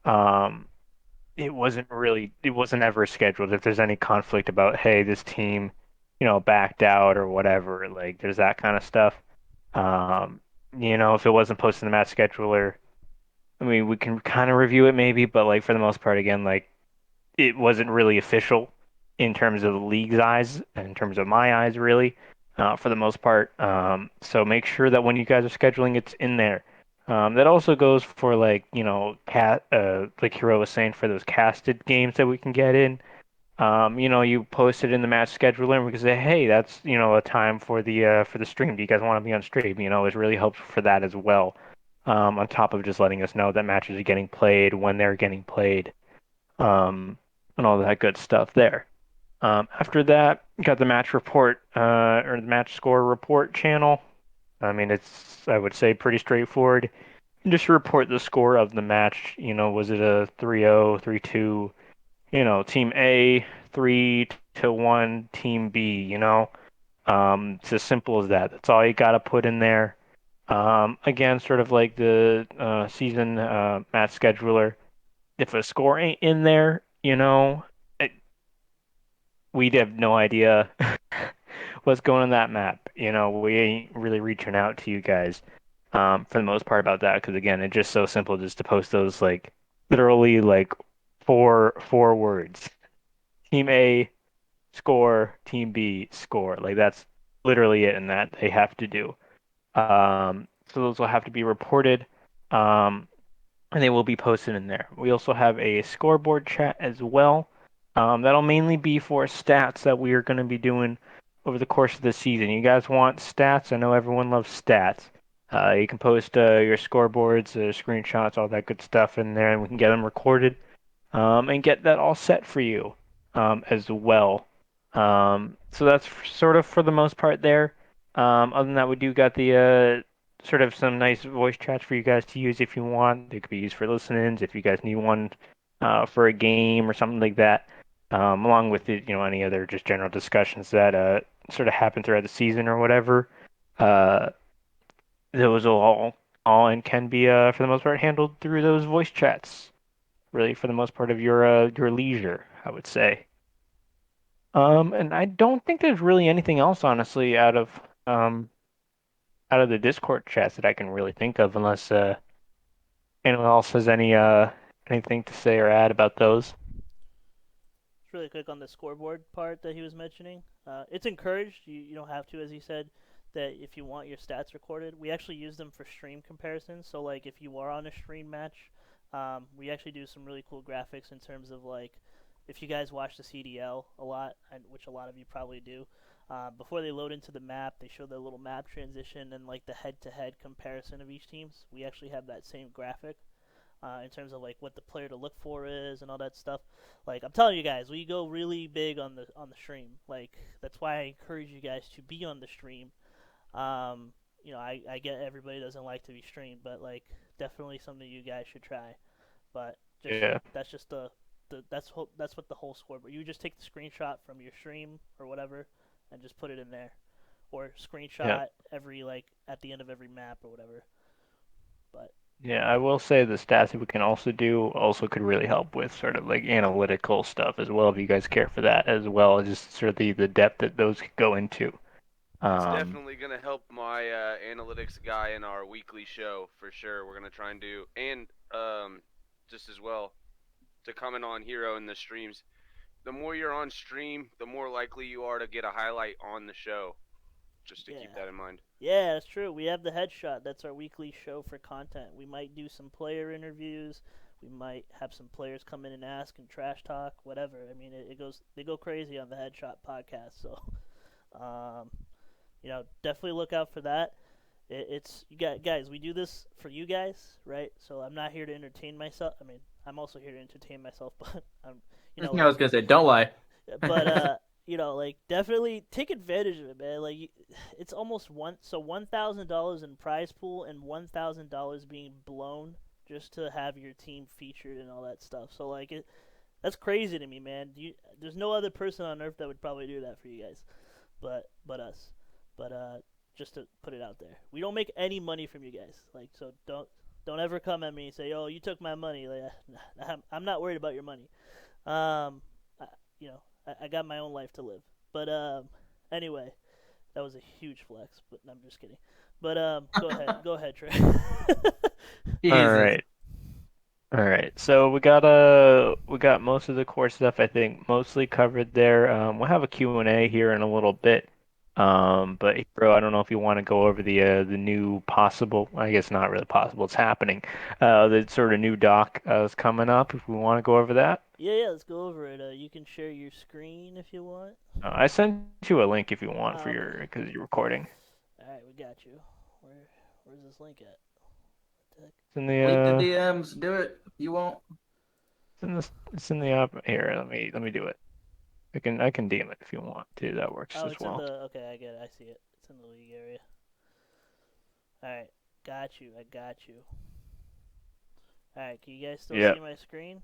Speaker 3: um, it wasn't ever scheduled. If there's any conflict about, hey, this team, backed out or whatever, like there's that kind of stuff. Um, if it wasn't posted in the match scheduler, I mean, we can kind of review it maybe, but like for the most part, again, like it wasn't really official in terms of the league's eyes, and in terms of my eyes, really, for the most part. So make sure that when you guys are scheduling, it's in there. That also goes for like, like Hero was saying, for those casted games that we can get in. You post it in the match scheduler, and we can say, hey, that's, a time for the stream. Do you guys want to be on stream? It really helps for that as well. On top of just letting us know that matches are getting played, when they're getting played, and all that good stuff there. After that, got the match report, or the match score report channel. I mean, it's, I would say, pretty straightforward. Just report the score of the match. Was it a 3-0, 3-2? Team A 3-1, Team B. It's as simple as that. That's all you got to put in there. Again, sort of like the season match scheduler. If a score ain't in there, we'd have no idea what's going on that map. We ain't really reaching out to you guys for the most part about that, because again, it's just so simple just to post those like literally like four words. Team A score, Team B score. Like that's literally it, and that they have to do. So those will have to be reported. Um, and they will be posted in there. We also have a scoreboard chat as well. That'll mainly be for stats that we are going to be doing over the course of the season. You guys want stats? I know everyone loves stats. You can post your scoreboards, screenshots, all that good stuff in there, and we can get them recorded and get that all set for you as well. So that's sort of for the most part there. Other than that, we do got the sort of some nice voice chats for you guys to use if you want. They could be used for listen-ins if you guys need one for a game or something like that. Along with any other just general discussions that sort of happen throughout the season or whatever. Uh, those will all and can be for the most part handled through those voice chats. Really, for the most part of your leisure, I would say. And I don't think there's really anything else, honestly, out of the Discord chats that I can really think of, unless anyone else has anything to say or add about those.
Speaker 2: Just really quick on the scoreboard part that he was mentioning. It's encouraged. You don't have to, as he said, that if you want your stats recorded, we actually use them for stream comparisons. So like if you are on a stream match, we actually do some really cool graphics in terms of like if you guys watch the CDL a lot, which a lot of you probably do. Before they load into the map, they show the little map transition and like the head-to-head comparison of each teams. We actually have that same graphic in terms of like what the player to look for is and all that stuff. Like I'm telling you guys, we go really big on the stream. Like that's why I encourage you guys to be on the stream. I get everybody doesn't like to be streamed, but like definitely something you guys should try. But just
Speaker 3: Yeah,
Speaker 2: that's just that's what the whole scoreboard. You just take the screenshot from your stream or whatever, and just put it in there, or
Speaker 3: yeah,
Speaker 2: screenshot every like at the end of every map or whatever. But
Speaker 3: yeah. I will say the stats that we can also do also could really help with sort of like analytical stuff as well, if you guys care for that as well, just sort of the depth that those could go into.
Speaker 4: It's
Speaker 3: Um,
Speaker 4: definitely gonna help my analytics guy in our weekly show for sure. We're gonna try and do, and just as well to comment on Hero in the streams. The more you're on stream, the more likely you are to get a highlight on the show. Just to keep
Speaker 2: yeah,
Speaker 4: that in mind.
Speaker 2: yeah, that's true. We have the headshot. That's our weekly show for content. We might do some player interviews. We might have some players come in and ask and trash talk, whatever. I mean, it goes they go crazy on the Headshot podcast. So, um, definitely look out for that. It's you guys. We do this for you guys, right? So I'm not here to entertain myself. I mean, I'm also here to entertain myself, but
Speaker 1: I was gonna say, don't lie.
Speaker 2: but like definitely take advantage of it, man. Like it's almost $1,000 in prize pool and $1,000 being blown just to have your team featured and all that stuff. So like that's crazy to me, man. There's no other person on earth that would probably do that for you guys, but us. But just to put it out there, we don't make any money from you guys. Like so don't ever come at me and say, oh, you took my money. Like I'm not worried about your money. I, I got my own life to live. But anyway, that was a huge flex. But I'm just kidding. But go ahead, Trey.
Speaker 3: all
Speaker 1: Jesus.
Speaker 3: right. All right, so we got most of the core stuff I think mostly covered there. We'll have a Q&A here in a little bit. But bro, I don't know if you want to go over the new possible, I guess not really possible, it's happening. The sort of new doc is coming up if we want to go over that.
Speaker 2: Yeah, let's go over it. You can share your screen if you want.
Speaker 3: I sent you a link if you want for
Speaker 2: Oh, okay.
Speaker 3: your because you're recording.
Speaker 2: All right, we got you. Where's this link at? What the heck?
Speaker 3: It's in the
Speaker 1: Leak the DMs. Do it. You won't.
Speaker 3: it's in the app here. Let me do it. I can DM it if you want to. That works
Speaker 2: Oh,
Speaker 3: as
Speaker 2: it's in
Speaker 3: well.
Speaker 2: the. Okay, I get it. I see it. It's in the league area. All right, got you. I got you. All right, can you guys still
Speaker 3: Yeah.
Speaker 2: see my screen?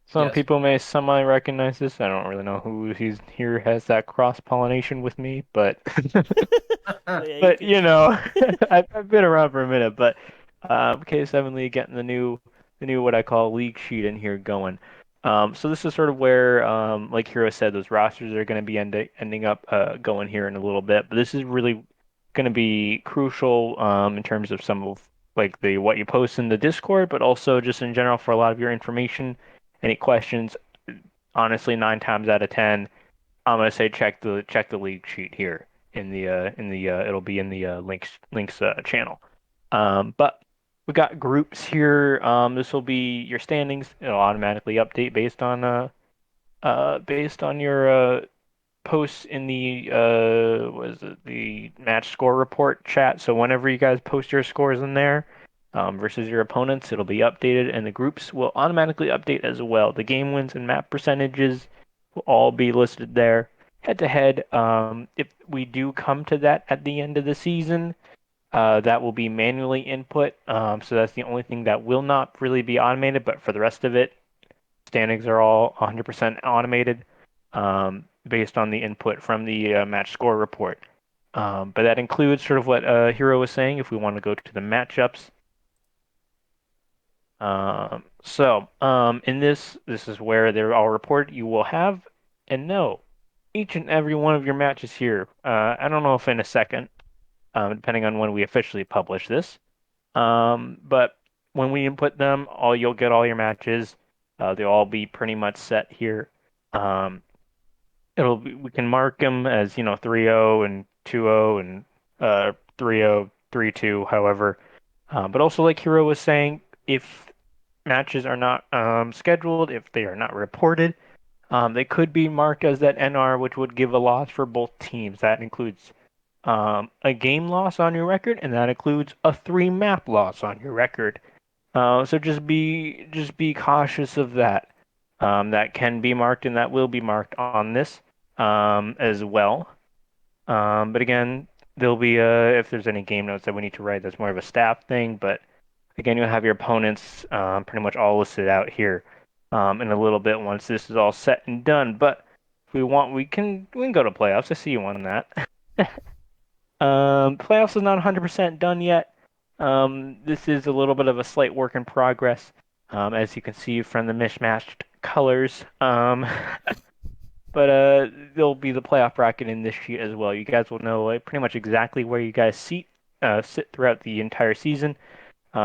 Speaker 3: Some
Speaker 1: Yes.
Speaker 3: people may semi recognize this. I don't really know who he's here has that cross pollination with me, but
Speaker 2: But yeah, you
Speaker 3: but
Speaker 2: can.
Speaker 3: I've been around for a minute. But K7 League getting the new what I call league sheet in here going. So this is sort of where like Hero said, those rosters are going to be ending up going here in a little bit. But this is really going to be crucial in terms of some of like the what you post in the Discord, but also just in general for a lot of your information. Any questions? Honestly, 9 times out of 10, I'm gonna say check the league sheet here in the it'll be in the links channel. But we got groups here. This will be your standings. It'll automatically update based on your posts in the what is it, the match score report chat. So whenever you guys post your scores in there versus your opponents, it'll be updated, and the groups will automatically update as well. The game wins and map percentages will all be listed there. Head to head, if we do come to that at the end of the season, that will be manually input. So that's the only thing that will not really be automated, but for the rest of it, standings are all 100% automated based on the input from the match score report. But that includes sort of what Hero was saying if we want to go to the matchups. In this is where they're all reported. You will have and know each and every one of your matches here. I don't know if in a second, depending on when we officially publish this. But when we input them, you'll get all your matches. They'll all be pretty much set here. Um, we can mark them as 3-0 and 2-0 and 3-0, 3-2, however. But also, like Hero was saying, if matches are not scheduled, if they are not reported, they could be marked as that NR, which would give a loss for both teams. That includes a game loss on your record, and that includes a 3 map loss on your record. So just be cautious of that. That can be marked and that will be marked on this as well. But again, there'll be if there's any game notes that we need to write, that's more of a staff thing. But again, you'll have your opponents pretty much all listed out here in a little bit once this is all set and done. But if we want, we can go to playoffs. I see you on that. Playoffs is not 100% done yet. This is a little bit of a slight work in progress, as you can see from the mismatched colors. But there'll be the playoff bracket in this sheet as well. You guys will know pretty much exactly where you guys sit throughout the entire season.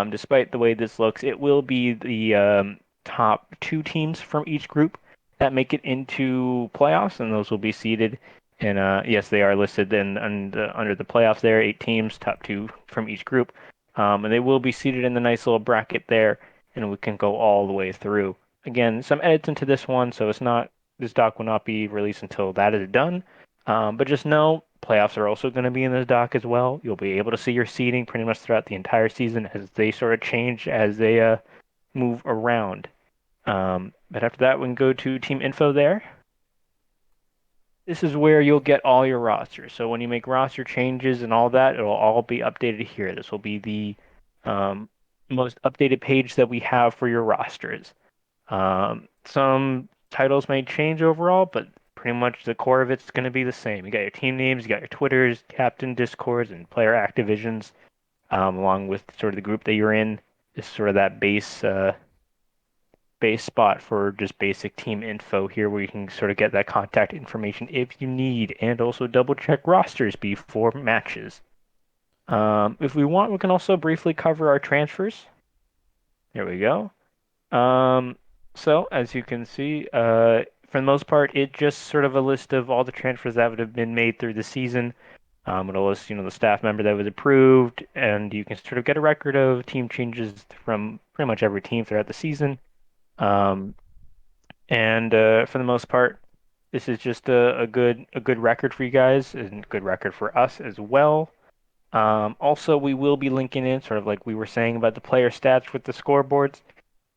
Speaker 3: Despite the way this looks, it will be the top 2 teams from each group that make it into playoffs, and those will be seeded. And yes, they are listed under the playoffs there, 8 teams, top 2 from each group. And they will be seated in the nice little bracket there, and we can go all the way through. Again, some edits into this one, so this doc will not be released until that is done. But just know playoffs are also going to be in this doc as well. You'll be able to see your seeding pretty much throughout the entire season as they sort of change as they move around. But after that, we can go to team info there. This is where you'll get all your rosters. So when you make roster changes and all that, it'll all be updated here. This will be the most updated page that we have for your rosters. Some titles may change overall, but pretty much the core of it's going to be the same. You got your team names, you got your Twitters, captain Discords, and player activisions, along with sort of the group that you're in. Is sort of that base spot for just basic team info here, where you can sort of get that contact information if you need, and also double check rosters before matches. If we want, we can also briefly cover our transfers. There we go. So as you can see, for the most part, it just sort of a list of all the transfers that would have been made through the season. It'll list, the staff member that was approved, and you can sort of get a record of team changes from pretty much every team throughout the season. Um, and for the most part, this is just a good record for you guys and a good record for us as well. Also, we will be linking in, sort of like we were saying about the player stats with the scoreboards.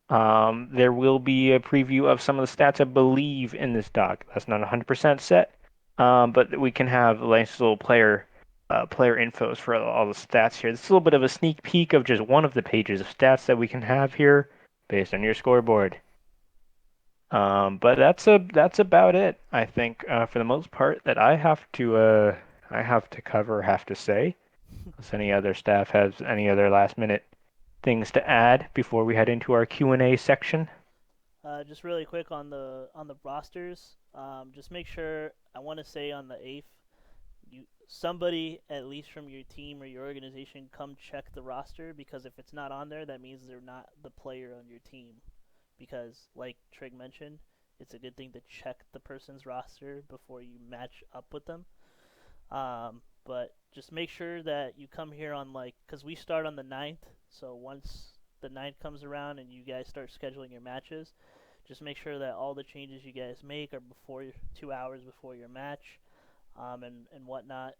Speaker 3: There will be a preview of some of the stats, I believe, in this doc. That's not 100% set, but we can have nice little player infos for all the stats here. This is a little bit of a sneak peek of just one of the pages of stats that we can have here based on your scoreboard. But that's about it, I think, for the most part that I have to cover, have to say. Unless any other staff has any other last minute things to add before we head into our Q&A section.
Speaker 2: Just really quick on the rosters. Just make sure. I want to say on the 8th, somebody at least from your team or your organization come check the roster, because if it's not on there, that means they're not the player on your team. Because like Trig mentioned, it's a good thing to check the person's roster before you match up with them. But just make sure that you come here on because we start on the 9th, so once the 9th comes around and you guys start scheduling your matches, just make sure that all the changes you guys make are before 2 hours before your match, and whatnot.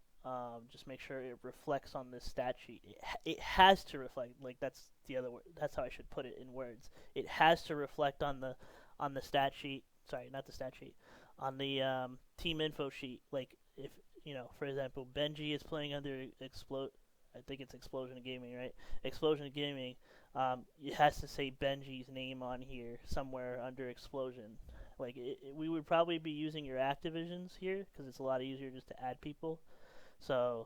Speaker 2: Just make sure it reflects on this stat sheet. It has to reflect. That's the other word. That's how I should put it in words. It has to reflect on the stat sheet. Sorry, not the stat sheet. On the team info sheet. If for example, Benji is playing under I think it's Xpulsion Gaming, right? Xpulsion Gaming. It has to say Benji's name on here somewhere under Xpulsion. We would probably be using your Activisions here because it's a lot easier just to add people. So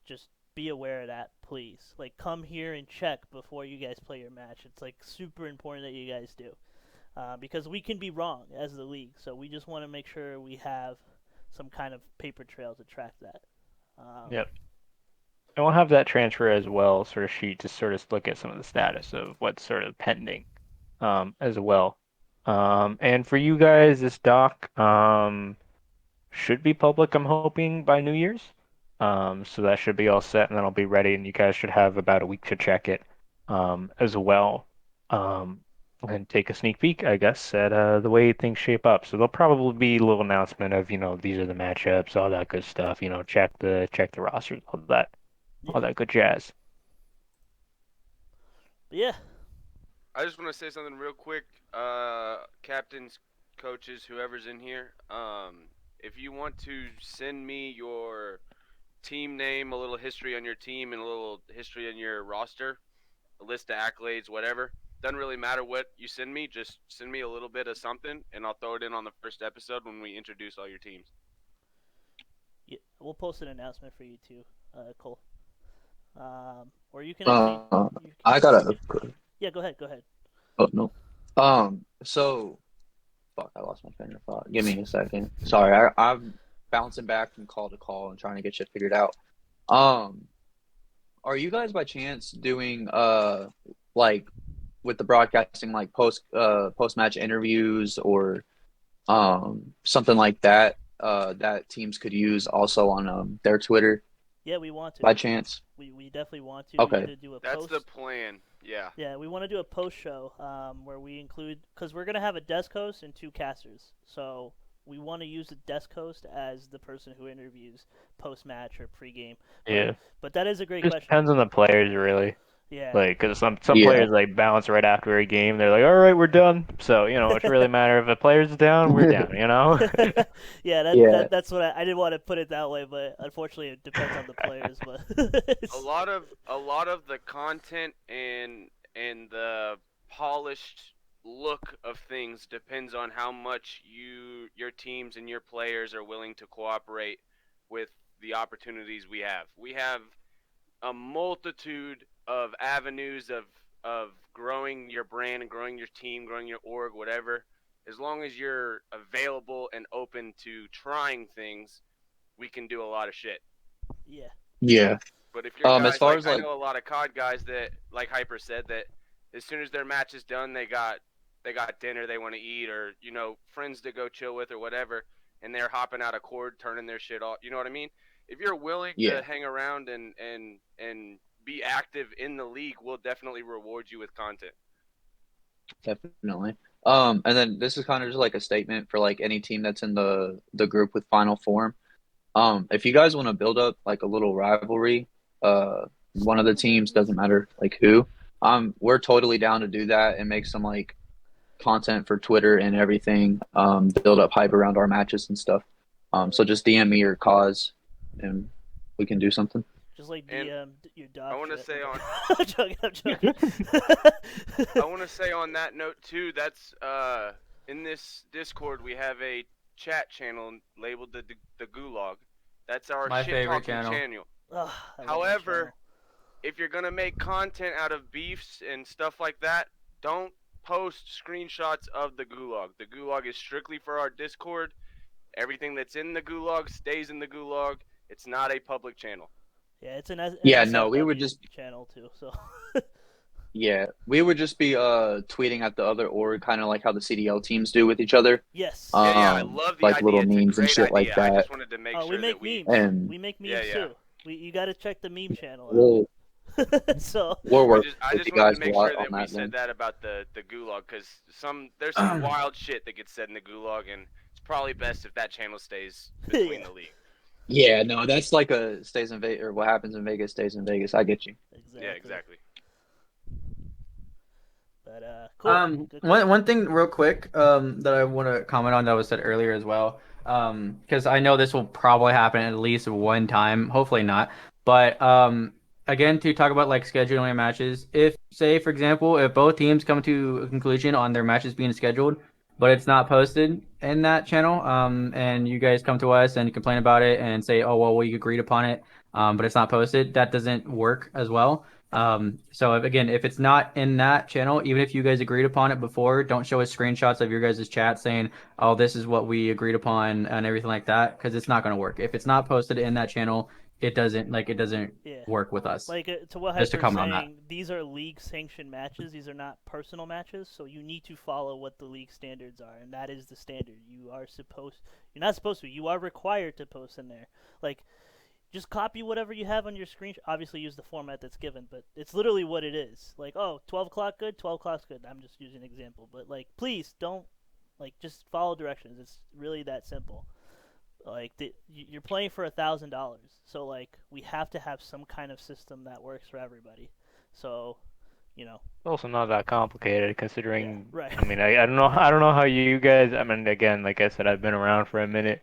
Speaker 2: just be aware of that, please. Come here and check before you guys play your match. It's super important that you guys do, because we can be wrong as the league. So we just want to make sure we have some kind of paper trail to track that.
Speaker 3: Yep. And we'll have that transfer as well, sort of sheet to sort of look at some of the status of what's sort of pending, as well. And for you guys, this doc should be public, I'm hoping, by New Year's. So that should be all set, and then I'll be ready, and you guys should have about a week to check it, as well. And take a sneak peek, I guess, at the way things shape up. So there'll probably be a little announcement of, these are the matchups, all that good stuff. Check the rosters, all that good jazz.
Speaker 2: But yeah.
Speaker 4: I just want to say something real quick. Captains, coaches, whoever's in here, if you want to send me your team name, a little history on your team, and a little history on your roster, a list of accolades, whatever, doesn't really matter what you send me. Just send me a little bit of something, and I'll throw it in on the first episode when we introduce all your teams.
Speaker 2: Yeah, we'll post an announcement for you too, Cole. Or you can actually.
Speaker 5: I gotta.
Speaker 2: Yeah, go ahead.
Speaker 5: Oh no. So, fuck, I lost my train of thought. Give me a second. Sorry, I'm bouncing back from call to call and trying to get shit figured out. Are you guys by chance doing with the broadcasting post match interviews or something like that that teams could use also on their Twitter?
Speaker 2: Yeah, we want to.
Speaker 5: By chance?
Speaker 2: We definitely want to.
Speaker 5: Okay.
Speaker 2: We do a
Speaker 4: That's
Speaker 2: post.
Speaker 4: the plan. Yeah.
Speaker 2: Yeah, we want to do a post show where we include, because we're gonna have a desk host and 2 casters. So we want to use the desk host as the person who interviews post match or pregame.
Speaker 3: Yeah.
Speaker 2: But that is a great
Speaker 3: Just
Speaker 2: question.
Speaker 3: depends on the players, really.
Speaker 2: Yeah.
Speaker 3: Because some players bounce right after a game. They're like, all right, we're done. So it should really matter if a player's down, we're down.
Speaker 2: Yeah, that's what I didn't want to put it that way, but unfortunately it depends on the players. But
Speaker 4: a lot of the content and the polished look of things depends on how much your teams and your players are willing to cooperate with the opportunities we have. We have a multitude of avenues of growing your brand and growing your team, growing your org, whatever. As long as you're available and open to trying things, we can do a lot of shit.
Speaker 2: Yeah.
Speaker 5: Yeah.
Speaker 4: But if you're guys,
Speaker 5: as far as
Speaker 4: I know a lot of COD guys that, like Hyper said, that as soon as their match is done, they got dinner they want to eat, or friends to go chill with or whatever, and they're hopping out of cord, turning their shit off. You know what I mean? If you're willing
Speaker 5: Yeah,
Speaker 4: to hang around and be active in the league, we'll definitely reward you with content.
Speaker 5: definitely. And then this is kind of just like a statement for like any team that's in the group with Final Form. If you guys want to build up like a little rivalry, one of the teams, doesn't matter like who, we're totally down to do that and make some like content for Twitter and everything. Build up hype around our matches and stuff. So just DM me your cause, and we can do something.
Speaker 2: Just like
Speaker 4: And
Speaker 2: DM your dog.
Speaker 4: I want to
Speaker 2: shit.
Speaker 4: say on
Speaker 2: I'm joking. I'm joking.
Speaker 4: I want to say on that note too. That's in this Discord we have a chat channel labeled the Gulag. That's our
Speaker 1: My
Speaker 4: shit
Speaker 1: favorite
Speaker 4: talking
Speaker 1: channel.
Speaker 4: channel.
Speaker 2: Ugh, I love that
Speaker 4: However,
Speaker 2: channel.
Speaker 4: if you're gonna make content out of beefs and stuff like that, don't post screenshots of the Gulag. The Gulag is strictly for our Discord. Everything that's in the Gulag stays in the Gulag. It's not a public channel.
Speaker 2: Yeah, it's an
Speaker 5: Yeah,
Speaker 2: SFW
Speaker 5: no, we would just
Speaker 2: channel too. So
Speaker 5: we would just be tweeting at the other org, kind of like how the CDL teams do with each other.
Speaker 2: yes.
Speaker 4: Yeah, I love the
Speaker 5: Like
Speaker 4: idea.
Speaker 5: little
Speaker 4: It's a
Speaker 5: memes and
Speaker 4: great
Speaker 5: shit like
Speaker 4: idea. I
Speaker 5: that.
Speaker 4: just wanted to make
Speaker 2: Oh,
Speaker 4: sure
Speaker 2: we make
Speaker 4: that we.
Speaker 2: memes.
Speaker 5: And
Speaker 2: We make memes
Speaker 4: Yeah, yeah.
Speaker 2: too. You gotta check the meme channel.
Speaker 5: we'll
Speaker 2: So
Speaker 5: we'll work
Speaker 4: I
Speaker 5: with
Speaker 4: just
Speaker 5: you
Speaker 4: wanted
Speaker 5: guys
Speaker 4: to
Speaker 5: a
Speaker 4: make
Speaker 5: lot
Speaker 4: sure
Speaker 5: on
Speaker 4: that we
Speaker 5: that
Speaker 4: said
Speaker 5: then.
Speaker 4: that about the Gulag, because there's some wild shit that gets said in the Gulag, and it's probably best if that channel stays between
Speaker 2: Yeah.
Speaker 4: the league.
Speaker 5: Yeah, no, that's like a stays in Vegas, or what happens in Vegas stays in Vegas. I get you.
Speaker 2: exactly.
Speaker 4: Yeah, exactly.
Speaker 2: But cool. Good
Speaker 1: One thing real quick that I want to comment on that was said earlier as well, because I know this will probably happen at least one time, hopefully not, but again, to talk about like scheduling matches, if say for example if both teams come to a conclusion on their matches being scheduled but it's not posted in that channel, and you guys come to us and complain about it and say, oh well, we agreed upon it, but it's not posted, that doesn't work as well. So again, if it's not in that channel, even if you guys agreed upon it before, don't show us screenshots of your guys' chat saying, "Oh, this is what we agreed upon" and everything like that, because it's not going to work. If it's not posted in that channel, it doesn't
Speaker 2: Yeah.
Speaker 1: work with us.
Speaker 2: Like to what
Speaker 1: Just to
Speaker 2: Hyper's
Speaker 1: comment on that.
Speaker 2: saying, these are league sanctioned matches. These are not personal matches, so you need to follow what the league standards are, and that is the standard. You're not supposed to. You are required to post in there. Like, just copy whatever you have on your screen. Obviously, use the format that's given, but it's literally what it is. Like, oh, 12 o'clock good, 12 o'clock's good. I'm just using an example, but like, please don't just follow directions. It's really that simple. Like, you're playing for $1,000, so like, we have to have some kind of system that works for everybody. So,
Speaker 3: It's also not that complicated considering.
Speaker 2: Yeah, right.
Speaker 3: I mean, I don't know how you guys. I mean, again, like I said, I've been around for a minute,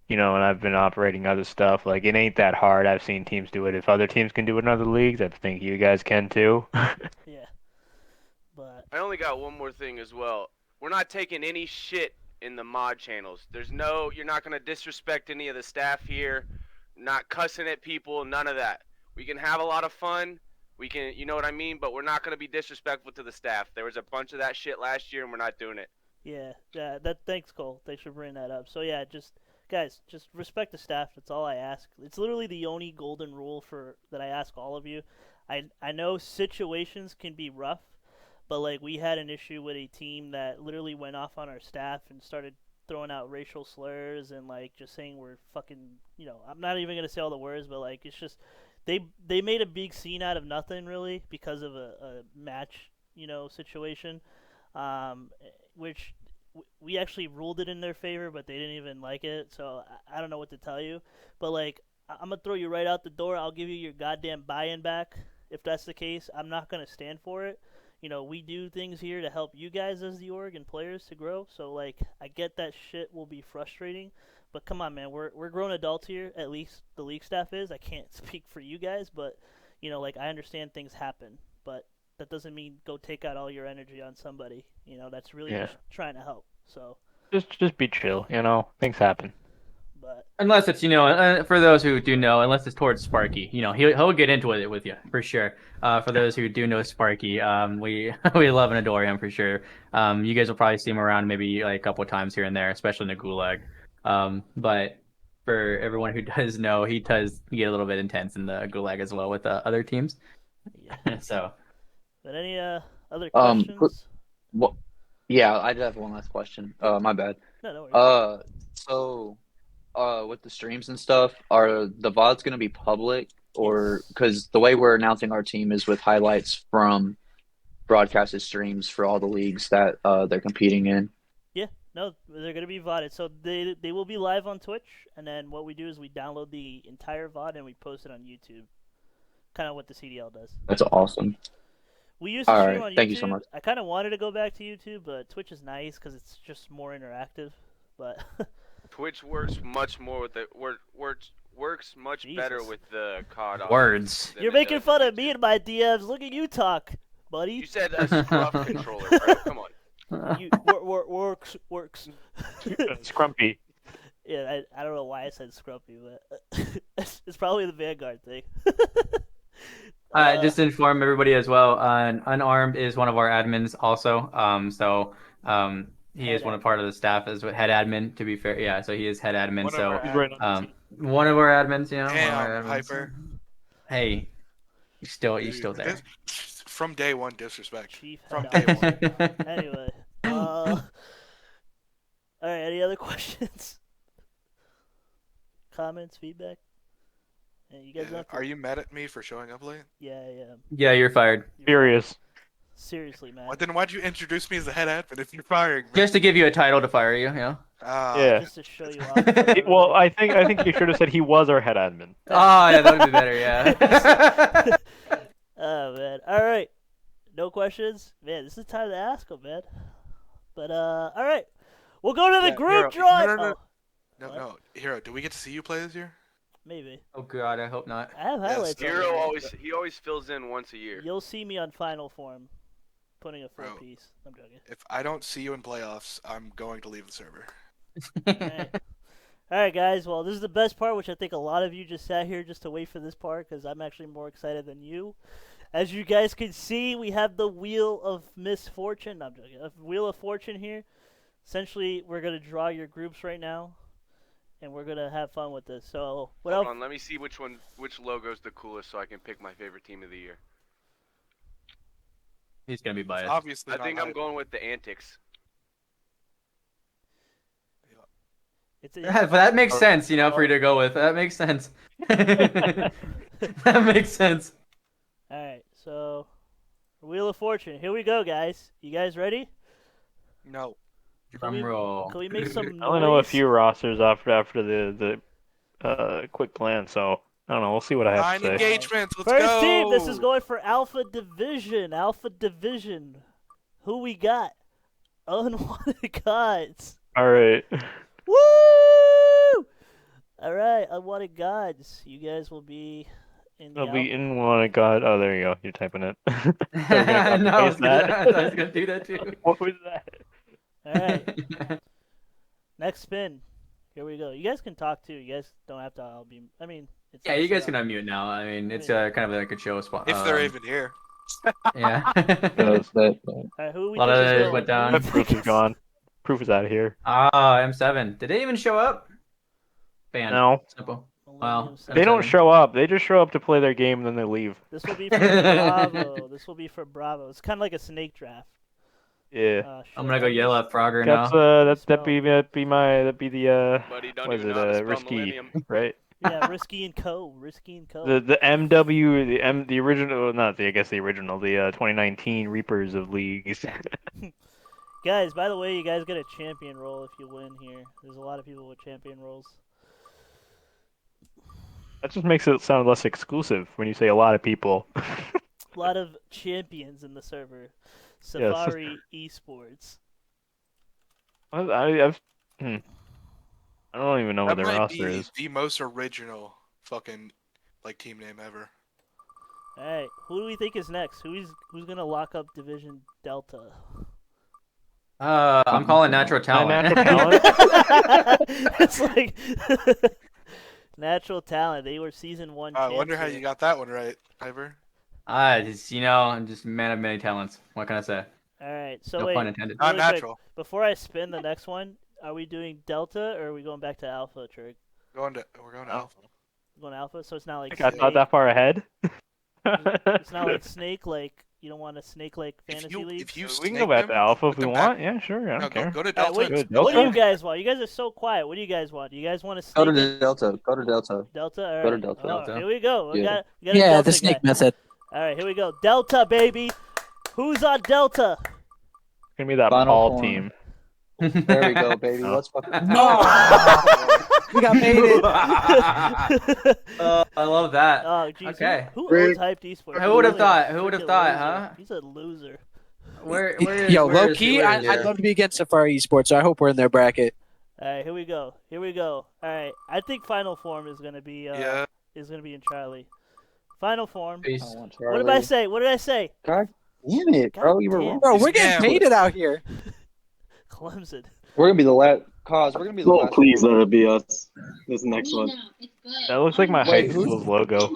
Speaker 3: and I've been operating other stuff. Like it ain't that hard. I've seen teams do it. If other teams can do it in other leagues, I think you guys can too.
Speaker 2: Yeah, but
Speaker 4: I only got one more thing as well. We're not taking any shit in the mod channels. You're not gonna disrespect any of the staff here. Not cussing at people. None of that. We can have a lot of fun. We can, you know what I mean? But we're not gonna be disrespectful to the staff. There was a bunch of that shit last year, and we're not doing it.
Speaker 2: yeah, thanks, Cole. Thanks for bringing that up. So yeah, guys, just respect the staff. That's all I ask. It's literally the only golden rule that I ask all of you. I know situations can be rough, but like we had an issue with a team that literally went off on our staff and started throwing out racial slurs and like just saying we're fucking, I'm not even gonna say all the words, but like it's just they made a big scene out of nothing really because of a match, situation, um, which we actually ruled it in their favor, but they didn't even like it. So I don't know what to tell you, but like I'm gonna throw you right out the door. I'll give you your goddamn buy-in back if that's the case. I'm not gonna stand for it. We do things here to help you guys as the org and players to grow. So like I get that shit will be frustrating, but come on, man, we're grown adults here. At least the league staff is. I can't speak for you guys, but like I understand things happen, but that doesn't mean go take out all your energy on somebody. That's really
Speaker 3: Yeah.
Speaker 2: just trying to help. So,
Speaker 3: Just be chill. Things happen.
Speaker 2: but
Speaker 1: Unless it's, for those who do know, unless it's towards Sparky, he'll get into it with you for sure. For those who do know Sparky, we we love and adore him for sure. You guys will probably see him around maybe like a couple of times here and there, especially in the Gulag. But for everyone who does know, he does get a little bit intense in the Gulag as well with other teams.
Speaker 2: yeah.
Speaker 1: So,
Speaker 2: But any Other
Speaker 5: Um,
Speaker 2: questions?
Speaker 5: What? Yeah, I did have one last question. My bad.
Speaker 2: No, no worries.
Speaker 5: So, with the streams and stuff, are the VODs going to be public, or
Speaker 2: Yes.
Speaker 5: because the way we're announcing our team is with highlights from broadcasted streams for all the leagues that they're competing in?
Speaker 2: Yeah, no, they're gonna be VODed. So they will be live on Twitch, and then what we do is we download the entire VOD and we post it on YouTube. Kind of what the CDL does.
Speaker 5: That's awesome.
Speaker 2: We used to
Speaker 5: All
Speaker 2: stream
Speaker 5: right,
Speaker 2: on YouTube.
Speaker 5: thank you so much.
Speaker 2: I kind of wanted to go back to YouTube, but Twitch is nice because it's just more interactive. But
Speaker 4: Twitch works much more with the works much better
Speaker 2: Jesus.
Speaker 4: with the COD audience
Speaker 1: Words.
Speaker 4: than
Speaker 2: you're
Speaker 4: it
Speaker 2: making
Speaker 4: does
Speaker 2: fun
Speaker 4: with
Speaker 2: of me
Speaker 4: YouTube.
Speaker 2: and my DMs. Look at you talk, buddy.
Speaker 4: You said a scruff controller, bro. Come on.
Speaker 2: You works.
Speaker 3: Scrumpy.
Speaker 2: Yeah, I don't know why I said scrumpy, but it's probably the Vanguard thing.
Speaker 1: Just to inform everybody as well, Unarmed is one of our admins also. He is
Speaker 2: Head
Speaker 1: part of the staff as head admin. To be fair, yeah. So he is head admin.
Speaker 6: One of
Speaker 1: So
Speaker 6: our
Speaker 3: He's right on
Speaker 6: admins.
Speaker 1: one of our admins, you know. one of our
Speaker 6: Damn,
Speaker 1: admins.
Speaker 6: Hyper.
Speaker 1: Hey, you're still
Speaker 6: Dude,
Speaker 1: there.
Speaker 6: From day one, disrespect.
Speaker 2: Chief
Speaker 6: From
Speaker 2: head
Speaker 6: day
Speaker 2: on.
Speaker 6: one.
Speaker 2: Anyway, all right. Any other questions? Comments, feedback? Yeah, you guys
Speaker 6: Yeah.
Speaker 2: have to...
Speaker 6: Are you mad at me for showing up late?
Speaker 2: Yeah, I am.
Speaker 1: Yeah, you're fired.
Speaker 3: Furious.
Speaker 2: Seriously, man.
Speaker 6: Well, then why'd you introduce me as the head admin if you're firing me?
Speaker 1: Just to give you a title to fire you, you know.
Speaker 3: Yeah.
Speaker 2: Just to show you off. in front of
Speaker 3: Well,
Speaker 2: everybody.
Speaker 3: I think you should have said he was our head admin.
Speaker 1: Oh, yeah, that would be better. Yeah.
Speaker 2: Oh man. All right. No questions, man. This is time to ask them, man. But all right. We'll go to the
Speaker 6: Yeah,
Speaker 2: group
Speaker 6: Hero,
Speaker 2: draw.
Speaker 6: no.
Speaker 2: Oh,
Speaker 6: No,
Speaker 2: What?
Speaker 6: no. Hero, do we get to see you play this year?
Speaker 2: maybe.
Speaker 1: Oh God, I hope not.
Speaker 2: I have highlights.
Speaker 6: Yes,
Speaker 2: on
Speaker 4: Hero
Speaker 2: there.
Speaker 4: always fills in once a year.
Speaker 2: You'll see me on final form, putting a full
Speaker 6: Bro.
Speaker 2: piece. I'm joking.
Speaker 6: If I don't see you in playoffs, I'm going to leave the server.
Speaker 2: All right, guys. Well, this is the best part, which I think a lot of you just sat here just to wait for this part because I'm actually more excited than you. As you guys can see, we have the Wheel of Misfortune. No, I'm joking. A Wheel of Fortune here. Essentially, we're gonna draw your groups right now, and we're gonna have fun with this. So, what
Speaker 4: Hold
Speaker 2: else?
Speaker 4: on, let me see which logo's the coolest so I can pick my favorite team of the year.
Speaker 1: He's gonna be biased.
Speaker 6: Obviously,
Speaker 4: I
Speaker 6: not
Speaker 4: think I'm
Speaker 6: mine.
Speaker 4: going with the AntiKs.
Speaker 2: It's a,
Speaker 1: But that makes sense, you know, for you to go with. That makes sense. That makes sense.
Speaker 2: all right. So, Wheel of Fortune. Here we go, guys. You guys ready?
Speaker 6: No.
Speaker 1: Drum roll.
Speaker 2: Can we make some noise?
Speaker 3: I only know a few rosters after the quick glance, so I don't know. We'll see what I have
Speaker 6: 9
Speaker 3: to say.
Speaker 6: engagements. Let's
Speaker 2: First
Speaker 6: go.
Speaker 2: team. This is going for Alpha Division. Alpha Division. Who we got? UnWanted Gods.
Speaker 3: All right.
Speaker 2: Woo! All right, UnWanted Gods. You guys will be in the
Speaker 3: I'll be
Speaker 2: Alpha.
Speaker 3: in one. God. Oh, there you go. You're typing it.
Speaker 1: No, I was gonna do that too.
Speaker 3: What was that?
Speaker 2: All right. Next spin. Here we go. You guys can talk too. You guys don't have to all be. I mean, it's
Speaker 1: Yeah,
Speaker 2: not
Speaker 1: you guys
Speaker 2: set
Speaker 1: can
Speaker 2: up.
Speaker 1: unmute now. I mean, it's
Speaker 2: Yeah.
Speaker 1: kind of like a show spot.
Speaker 6: If they're even here.
Speaker 1: Yeah.
Speaker 2: All right, who we
Speaker 1: A lot
Speaker 2: think
Speaker 1: of
Speaker 2: is
Speaker 1: those
Speaker 2: going?
Speaker 1: went down.
Speaker 2: Who we
Speaker 3: Proof
Speaker 2: think
Speaker 3: is gone. Proof is out of here.
Speaker 1: M7. Did they even show up? Ban.
Speaker 3: No,
Speaker 1: Simple.
Speaker 2: Millennium
Speaker 1: Wow.
Speaker 2: Seven.
Speaker 3: they don't
Speaker 1: M7.
Speaker 3: show up. They just show up to play their game and then they leave.
Speaker 2: This will be for Bravo. This will be for Bravo. It's kind of like a snake draft.
Speaker 3: Yeah.
Speaker 1: I'm gonna go yell at Frogger
Speaker 3: That's
Speaker 1: now.
Speaker 3: that'd be the
Speaker 4: Buddy, don't
Speaker 3: what is
Speaker 4: even
Speaker 3: it
Speaker 4: know how to spell
Speaker 3: risky,
Speaker 4: Millennium.
Speaker 3: right?
Speaker 2: Yeah, Risky and Co.
Speaker 3: The MW the original, not the, I guess the original, the 2019 Reapers of Leagues.
Speaker 2: Guys, by the way, you guys get a champion role if you win here. There's a lot of people with champion roles.
Speaker 3: That just makes it sound less exclusive when you say a lot of people.
Speaker 2: A lot of champions in the server. Safari eSports.
Speaker 3: I don't even know what
Speaker 6: That
Speaker 3: their
Speaker 6: might
Speaker 3: roster
Speaker 6: be
Speaker 3: is.
Speaker 6: the most original fucking team name ever.
Speaker 2: Alright, who do we think is next? Who's gonna lock up Division Delta?
Speaker 1: I'm calling natural talent.
Speaker 3: Natural talent?
Speaker 2: It's like natural talent. They were season 1
Speaker 6: I wonder how
Speaker 2: champs
Speaker 6: you
Speaker 2: here.
Speaker 6: got that one right, Piper.
Speaker 1: Just, you know, I'm just a man of many talents. What can I say?
Speaker 2: Alright, so
Speaker 1: No
Speaker 2: wait,
Speaker 1: pun intended.
Speaker 6: Not
Speaker 2: really quick,
Speaker 6: natural.
Speaker 2: before I spin the next one, are we doing Delta or are we going back to Alpha, Trig?
Speaker 6: We're going to Alpha.
Speaker 2: Going Alpha, so it's not like
Speaker 3: I thought that far ahead.
Speaker 2: It's not like Snake, like You don't want a Snake Lake fantasy league?
Speaker 6: If you
Speaker 7: We can go back to Alpha if
Speaker 6: put
Speaker 7: we
Speaker 6: them
Speaker 7: want.
Speaker 6: back-
Speaker 7: Yeah, sure. I
Speaker 6: No,
Speaker 7: don't care.
Speaker 6: go to
Speaker 2: All right,
Speaker 6: Delta.
Speaker 2: what,
Speaker 7: Good.
Speaker 2: what do you
Speaker 7: Delta?
Speaker 2: guys want? You guys are so quiet. What do you guys want? Do you guys want a
Speaker 5: Go
Speaker 2: Snake
Speaker 5: to
Speaker 2: and
Speaker 5: Delta. Go to Delta.
Speaker 2: Delta? All
Speaker 5: Go to
Speaker 2: right.
Speaker 5: Delta.
Speaker 2: Oh,
Speaker 1: Delta.
Speaker 2: here we go. We
Speaker 5: Yeah.
Speaker 2: got a
Speaker 8: Yeah,
Speaker 2: Delta
Speaker 8: the snake
Speaker 2: guy.
Speaker 8: method.
Speaker 2: All right, here we go. Delta, baby. Who's on Delta?
Speaker 7: It's gonna be that
Speaker 5: Final
Speaker 7: Paul
Speaker 5: form.
Speaker 7: team.
Speaker 5: There we go, baby.
Speaker 7: Oh.
Speaker 5: Let's fucking.
Speaker 8: We got baited.
Speaker 1: I love that.
Speaker 2: Oh, geez.
Speaker 1: Okay.
Speaker 2: Who
Speaker 5: Rick.
Speaker 2: owns Hyped Esports?
Speaker 1: Who would have
Speaker 2: He's
Speaker 1: thought?
Speaker 2: a
Speaker 1: Who would have
Speaker 2: freaking
Speaker 1: thought,
Speaker 2: loser.
Speaker 1: huh?
Speaker 2: He's a loser.
Speaker 1: Where is,
Speaker 8: Yo,
Speaker 1: where
Speaker 8: low
Speaker 1: is-
Speaker 8: key,
Speaker 1: where
Speaker 8: I'd
Speaker 1: is-
Speaker 8: love to be against Safari Esports, so I hope we're in their bracket.
Speaker 2: All right, here we go. Here we go. All right, I think final form is gonna be
Speaker 6: Yeah.
Speaker 2: in Charlie. Final form.
Speaker 1: Peace.
Speaker 2: What did I say? What did I say?
Speaker 5: God damn it, bro. You were
Speaker 2: Goddamn.
Speaker 5: wrong.
Speaker 8: Bro, we're getting
Speaker 6: Yeah.
Speaker 8: baited out here.
Speaker 2: Clemson.
Speaker 5: We're gonna be the last. Cause we're gonna be the
Speaker 9: Oh,
Speaker 5: last.
Speaker 9: please
Speaker 5: one.
Speaker 9: let it be us. This next one.
Speaker 7: That looks like my
Speaker 5: Wait,
Speaker 7: high
Speaker 5: who's-
Speaker 7: school's logo.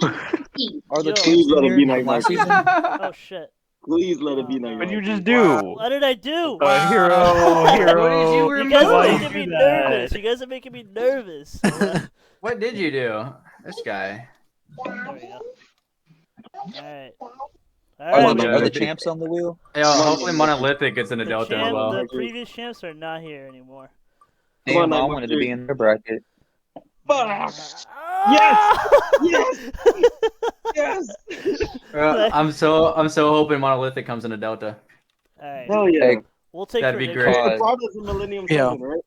Speaker 5: Are the
Speaker 2: Yo.
Speaker 5: teams
Speaker 9: Please let
Speaker 5: in
Speaker 9: it be
Speaker 5: here from
Speaker 9: Night
Speaker 5: last season?
Speaker 2: Oh shit.
Speaker 9: Please let it be
Speaker 2: Oh,
Speaker 9: Night
Speaker 2: no.
Speaker 7: What'd you
Speaker 9: Market.
Speaker 7: just do?
Speaker 6: Wow.
Speaker 2: What did I do?
Speaker 7: Hero.
Speaker 1: What did you
Speaker 2: You
Speaker 1: remove?
Speaker 2: guys are
Speaker 7: Why
Speaker 2: making
Speaker 7: you
Speaker 2: me
Speaker 7: do that?
Speaker 2: nervous. You guys are making me nervous.
Speaker 1: What did you do? This guy.
Speaker 2: There we go. Alright.
Speaker 5: Are
Speaker 2: Alright.
Speaker 5: the,
Speaker 9: man.
Speaker 5: are the champs on the wheel?
Speaker 1: Yo, hopefully Monolithic gets into
Speaker 2: The,
Speaker 1: Delta as well.
Speaker 2: the previous champs are not here anymore.
Speaker 9: Come on,
Speaker 5: Damn, I
Speaker 9: Night
Speaker 5: wanted to
Speaker 9: Market.
Speaker 5: be in their bracket.
Speaker 9: Yes! Yes!
Speaker 1: I'm so hoping Monolithic comes into Delta.
Speaker 2: Alright.
Speaker 9: Hell yeah.
Speaker 5: Hey,
Speaker 2: We'll take
Speaker 1: That'd be
Speaker 2: predictions.
Speaker 1: great.
Speaker 9: Frogger's in Millennium
Speaker 8: Yeah.
Speaker 9: 7, right?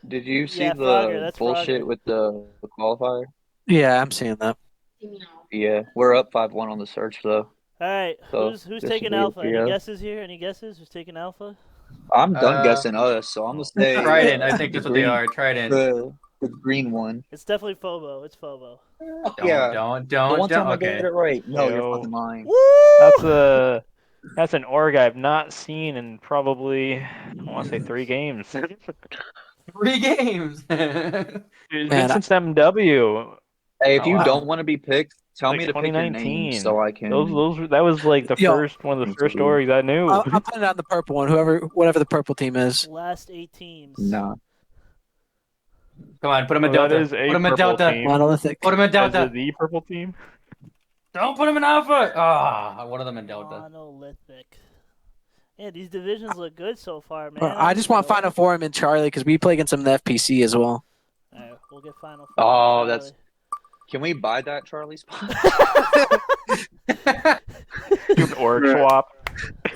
Speaker 5: did you see
Speaker 2: Yeah,
Speaker 5: the
Speaker 2: Frogger, that's
Speaker 5: bullshit
Speaker 2: Frogger.
Speaker 5: with the qualifier?
Speaker 8: Yeah, I'm seeing that.
Speaker 5: Yeah, we're up 5-1 on the search though.
Speaker 2: Alright.
Speaker 5: So,
Speaker 2: Who's
Speaker 5: this
Speaker 2: taking
Speaker 5: will be
Speaker 2: Alpha? Any
Speaker 5: yeah.
Speaker 2: guesses here? Any guesses? Who's taking Alpha?
Speaker 5: I'm done
Speaker 1: Uh,
Speaker 5: guessing us, so I'm gonna say
Speaker 1: Trident, I think that's what they
Speaker 5: green-
Speaker 1: are. Trident.
Speaker 5: the green one.
Speaker 2: It's definitely POBO. It's POBO.
Speaker 5: Yeah.
Speaker 1: Don't.
Speaker 5: The one time I
Speaker 1: Okay.
Speaker 5: get it right. No, you're
Speaker 7: Yo.
Speaker 5: fucking lying.
Speaker 2: Woo!
Speaker 7: That's an org I've not seen in probably I want to say 3 games.
Speaker 1: 3 games.
Speaker 7: It's
Speaker 8: Man,
Speaker 7: been since MW.
Speaker 5: Hey, if
Speaker 1: Oh,
Speaker 5: you
Speaker 1: wow.
Speaker 5: don't want to be picked, tell
Speaker 7: Like
Speaker 5: me to pick your name
Speaker 7: 2019.
Speaker 5: so I can.
Speaker 7: That was like the
Speaker 8: Yo.
Speaker 7: one of the first orgs I knew.
Speaker 8: I'm putting on the purple one, whatever the purple team is.
Speaker 2: Last 8 teams.
Speaker 5: Nah.
Speaker 1: Come on, put him in
Speaker 7: Well, that
Speaker 1: Delta.
Speaker 7: is a
Speaker 1: Put him in
Speaker 7: purple
Speaker 1: Delta.
Speaker 7: team.
Speaker 8: Monolithic.
Speaker 1: Put him in
Speaker 7: Is
Speaker 1: Delta.
Speaker 7: it the purple team?
Speaker 1: Don't put him in Alpha. Ah, one of them in Delta.
Speaker 2: Monolithic. Yeah, these divisions look good so far, man.
Speaker 8: I just want Final Forum in Charlie because we play against them in the FPC as well.
Speaker 2: Alright, we'll get Final Four.
Speaker 5: Oh, that's- Can we buy that Charlie spot?
Speaker 7: Do an org swap.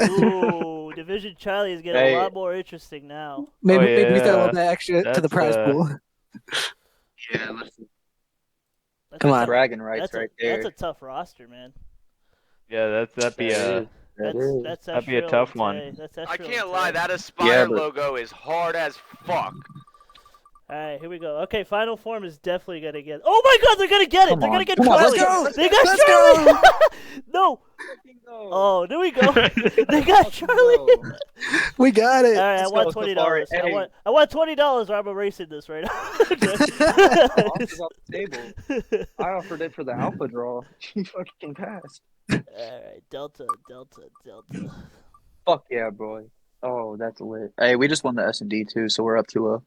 Speaker 2: Ooh, Division Charlie is getting
Speaker 5: Hey.
Speaker 2: a lot more interesting now.
Speaker 8: Maybe
Speaker 7: Oh,
Speaker 8: maybe we throw a
Speaker 7: yeah.
Speaker 8: little bit extra to the
Speaker 7: That's,
Speaker 8: prize pool.
Speaker 5: Yeah, let's
Speaker 2: That's
Speaker 8: Come
Speaker 2: a
Speaker 8: on.
Speaker 2: tough-
Speaker 5: bragging rights
Speaker 2: That's
Speaker 5: right
Speaker 2: a,
Speaker 5: there.
Speaker 2: that's a tough roster, man.
Speaker 7: Yeah, that'd be
Speaker 5: That
Speaker 7: a.
Speaker 5: is. That is.
Speaker 2: That's
Speaker 7: That'd be a
Speaker 2: Aspyre
Speaker 7: tough
Speaker 2: Lente.
Speaker 7: one.
Speaker 2: That's
Speaker 4: I
Speaker 2: Aspyre
Speaker 4: can't
Speaker 2: Lente.
Speaker 4: lie, that Aspire
Speaker 5: Yeah, but-
Speaker 4: logo is hard as fuck.
Speaker 2: Alright, here we go. Okay, Final Form is definitely gonna get. Oh my God, they're gonna get it!
Speaker 5: Come
Speaker 2: They're
Speaker 5: on.
Speaker 2: gonna get
Speaker 5: Come on,
Speaker 2: Charlie.
Speaker 5: let's go!
Speaker 2: They got
Speaker 8: Let's
Speaker 2: Charlie. No. Oh, there we go. They got Charlie.
Speaker 8: We got it.
Speaker 2: All right, I
Speaker 5: Let's
Speaker 2: want
Speaker 5: go,
Speaker 2: $20.
Speaker 5: Safari.
Speaker 2: I want $20, or I'm erasing this right now.
Speaker 5: Offers off the table. I offered it for the alpha draw. You fucking passed.
Speaker 2: All right, Delta.
Speaker 5: Fuck yeah, boy. Oh, that's lit. Hey, we just won the S&D too, so we're up to a.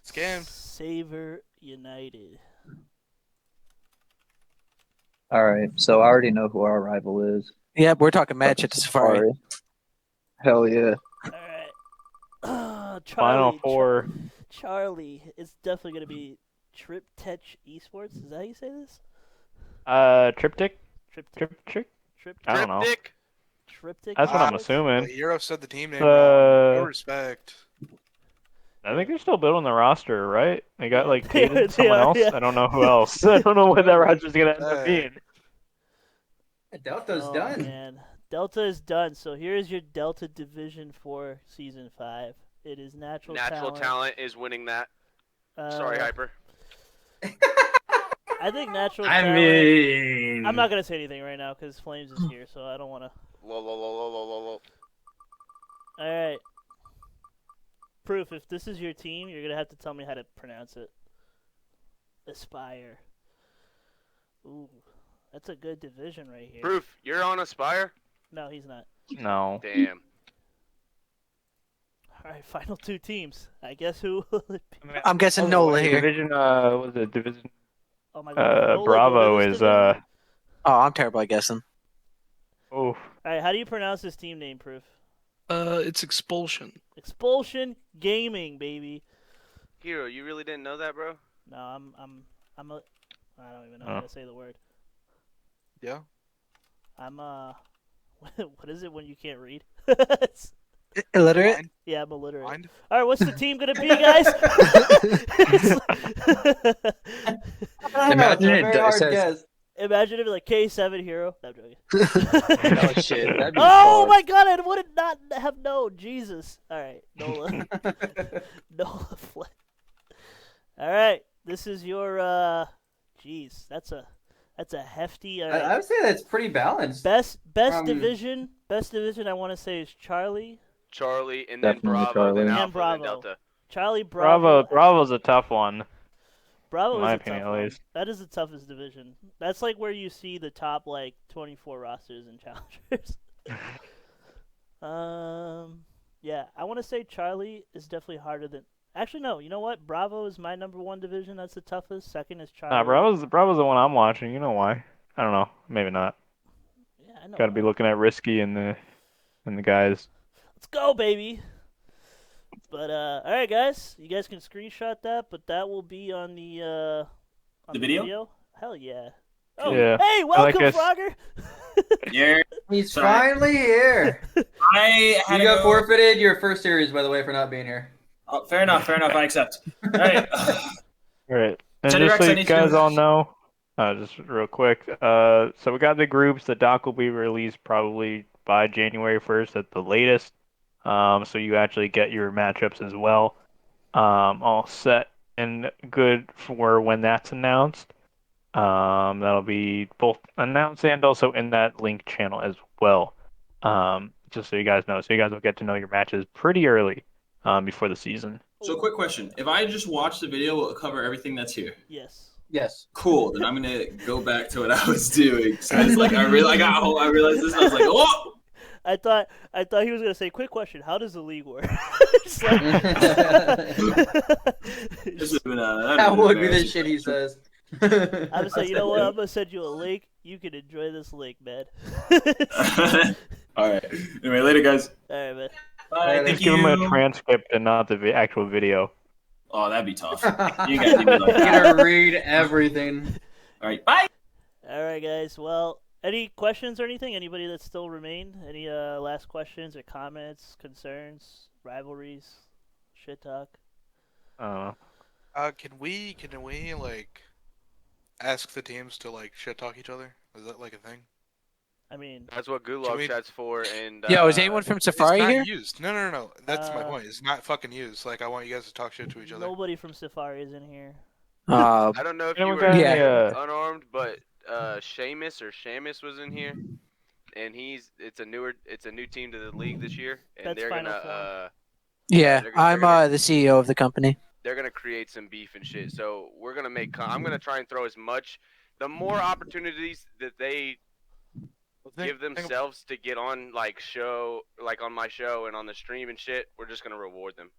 Speaker 6: Scammed.
Speaker 2: Saver United.
Speaker 5: All right, so I already know who our rival is.
Speaker 8: Yeah, we're talking match at the Safari.
Speaker 5: Hell yeah.
Speaker 2: All right. Charlie.
Speaker 7: Final Four.
Speaker 2: Charlie. It's definitely gonna be Triptych eSports. Is that how you say this?
Speaker 7: Triptych.
Speaker 2: Triptych.
Speaker 7: I don't know.
Speaker 4: Triptych.
Speaker 2: Triptych.
Speaker 7: That's what I'm
Speaker 2: eSports?
Speaker 7: assuming.
Speaker 6: Euro said the team name wrong. No
Speaker 7: Uh,
Speaker 6: respect.
Speaker 7: I think they're still building the roster, right? They got like
Speaker 2: They
Speaker 7: Caden, someone
Speaker 2: are,
Speaker 7: else.
Speaker 2: yeah.
Speaker 7: I don't know who else. I don't know what that roster's gonna end up being.
Speaker 1: Delta's
Speaker 2: Oh,
Speaker 1: done.
Speaker 2: Man. Delta is done. So here is your Delta Division 4 Season 5. It is Natural
Speaker 4: Talent is winning that.
Speaker 2: Uh,
Speaker 4: Sorry, Hyper.
Speaker 2: I think Natural
Speaker 1: I
Speaker 2: Talent.
Speaker 1: mean,
Speaker 2: I'm not gonna say anything right now because Flames is here, so I don't want to.
Speaker 4: Lol, lol, lol, lol, lol, lol.
Speaker 2: All right. Proof. If this is your team, you're gonna have to tell me how to pronounce it. Aspyre. Ooh, that's a good division right here.
Speaker 4: Proof, you're on Aspire?
Speaker 2: No, he's not.
Speaker 7: No.
Speaker 4: Damn.
Speaker 2: All right, final 2 teams. I guess who? will it be?
Speaker 8: I'm guessing NOLA here.
Speaker 7: Division. Was it Division?
Speaker 2: Oh my God. Nola
Speaker 7: Bravo
Speaker 2: go to this
Speaker 7: is
Speaker 2: division?
Speaker 8: Oh, I'm terrible at guessing.
Speaker 7: Oh,
Speaker 2: All right, how do you pronounce this team name, Proof?
Speaker 10: It's Xpulsion.
Speaker 2: Xpulsion Gaming, baby.
Speaker 4: Hero, you really didn't know that, bro?
Speaker 2: No, I don't even know how to say the word.
Speaker 6: Yeah.
Speaker 2: I'm what is it when you can't read?
Speaker 8: Illiterate?
Speaker 2: Yeah, I'm illiterate.
Speaker 6: Blind?
Speaker 2: All right, what's the team gonna be, guys?
Speaker 5: Imagine it
Speaker 1: Very hard
Speaker 5: says-
Speaker 1: guess.
Speaker 2: Imagine it like K7 Hero. No, I'm joking.
Speaker 5: Oh shit, that'd be
Speaker 2: Oh
Speaker 5: fun.
Speaker 2: my god, I would not have known. Jesus. All right, NOLA. NOLA Flight. All right, this is your jeez, that's a hefty. All right.
Speaker 1: I would say that's pretty balanced.
Speaker 2: Best division. Best division I want to say is Charlie.
Speaker 4: Charlie, and then
Speaker 5: Definitely
Speaker 4: Bravo,
Speaker 5: Charlie.
Speaker 4: then
Speaker 5: And
Speaker 4: Alpha, then
Speaker 2: Bravo.
Speaker 4: Delta.
Speaker 2: Charlie, Bravo.
Speaker 7: Bravo's a tough one.
Speaker 2: Bravo
Speaker 7: in
Speaker 2: is
Speaker 7: my
Speaker 2: a
Speaker 7: opinion,
Speaker 2: tough
Speaker 7: at
Speaker 2: one.
Speaker 7: least.
Speaker 2: That is the toughest division. That's like where you see the top like 24 rosters and challengers. Yeah, I want to say Charlie is definitely harder than. Actually, no. You know what? Bravo is my #1 division. That's the toughest. Second is Charlie.
Speaker 7: Nah, Bravo's the one I'm watching. You know why? I don't know. Maybe not.
Speaker 2: Yeah, I know.
Speaker 7: Got to be
Speaker 2: why.
Speaker 7: looking at Risky and the guys.
Speaker 2: Let's go, baby. But all right, guys. You guys can screenshot that, but that will be on the
Speaker 11: video?
Speaker 2: Hell yeah. Oh,
Speaker 7: Yeah.
Speaker 2: hey,
Speaker 7: I
Speaker 2: welcome,
Speaker 7: like this.
Speaker 2: Frogger.
Speaker 11: Yeah.
Speaker 1: He's
Speaker 11: Sorry.
Speaker 1: finally here.
Speaker 11: I had
Speaker 1: You
Speaker 11: to
Speaker 1: got
Speaker 11: go.
Speaker 1: forfeited your first series, by the way, for not being here.
Speaker 11: Oh, fair enough. I accept. All right.
Speaker 7: All right. And
Speaker 11: Teddy
Speaker 7: just
Speaker 11: Rex,
Speaker 7: so
Speaker 11: I
Speaker 7: you
Speaker 11: need
Speaker 7: guys
Speaker 11: to-
Speaker 7: all know, just real quick. So we got the groups. The doc will be released probably by January 1st at the latest. So you actually get your matchups as well, all set and good for when that's announced. That'll be both announced and also in that link channel as well. Just so you guys know, so you guys will get to know your matches pretty early, before the season.
Speaker 11: So, quick question: if I just watch the video, will it cover everything that's here?
Speaker 2: Yes.
Speaker 1: Yes.
Speaker 11: Cool. Then I'm gonna go back to what I was doing. So it's like I got home. I realized this. And I was like, oh.
Speaker 2: I thought he was gonna say, quick question, how does the league work? It's like-
Speaker 11: This would've been,
Speaker 1: That would be the shit he says.
Speaker 2: I'm gonna say, you know what? I'm gonna send you a link. You can enjoy this link, man.
Speaker 11: All right. Anyway, later, guys.
Speaker 2: All right, man.
Speaker 11: Bye.
Speaker 7: Just
Speaker 11: Thank
Speaker 7: give them a
Speaker 11: you.
Speaker 7: transcript and not the actual video.
Speaker 11: Oh, that'd be tough. You guys need me like
Speaker 1: You
Speaker 11: that.
Speaker 1: gotta read everything.
Speaker 11: All right. Bye.
Speaker 2: All right, guys. Well, any questions or anything? Anybody that still remain? Any last questions or comments, concerns, rivalries, shit talk?
Speaker 7: I
Speaker 6: Can we like ask the teams to like shit talk each other? Is that like a thing?
Speaker 2: I mean,
Speaker 4: That's what
Speaker 6: Can
Speaker 4: Gulag
Speaker 6: we-
Speaker 4: Chat's for. And
Speaker 8: Yo, is anyone from
Speaker 6: It's
Speaker 8: Safari
Speaker 6: not
Speaker 8: here?
Speaker 6: used. No. That's my point. It's not fucking used. Like I want you guys to talk shit to each other.
Speaker 2: nobody from Safari is in here.
Speaker 4: I don't know if you
Speaker 7: Anyone
Speaker 4: were
Speaker 7: got
Speaker 8: Yeah.
Speaker 7: any,
Speaker 4: unarmed, but Shamus was in here, and it's a new team to the league this year, and
Speaker 2: That's
Speaker 4: they're
Speaker 2: Final
Speaker 4: gonna
Speaker 2: Four.
Speaker 8: Yeah,
Speaker 4: they're
Speaker 8: I'm
Speaker 4: gonna-
Speaker 8: the CEO of the company.
Speaker 4: they're gonna create some beef and shit. So we're gonna I'm gonna try and throw as much, the more opportunities that they give themselves to get on like on my show and on the stream and shit, we're just gonna reward them.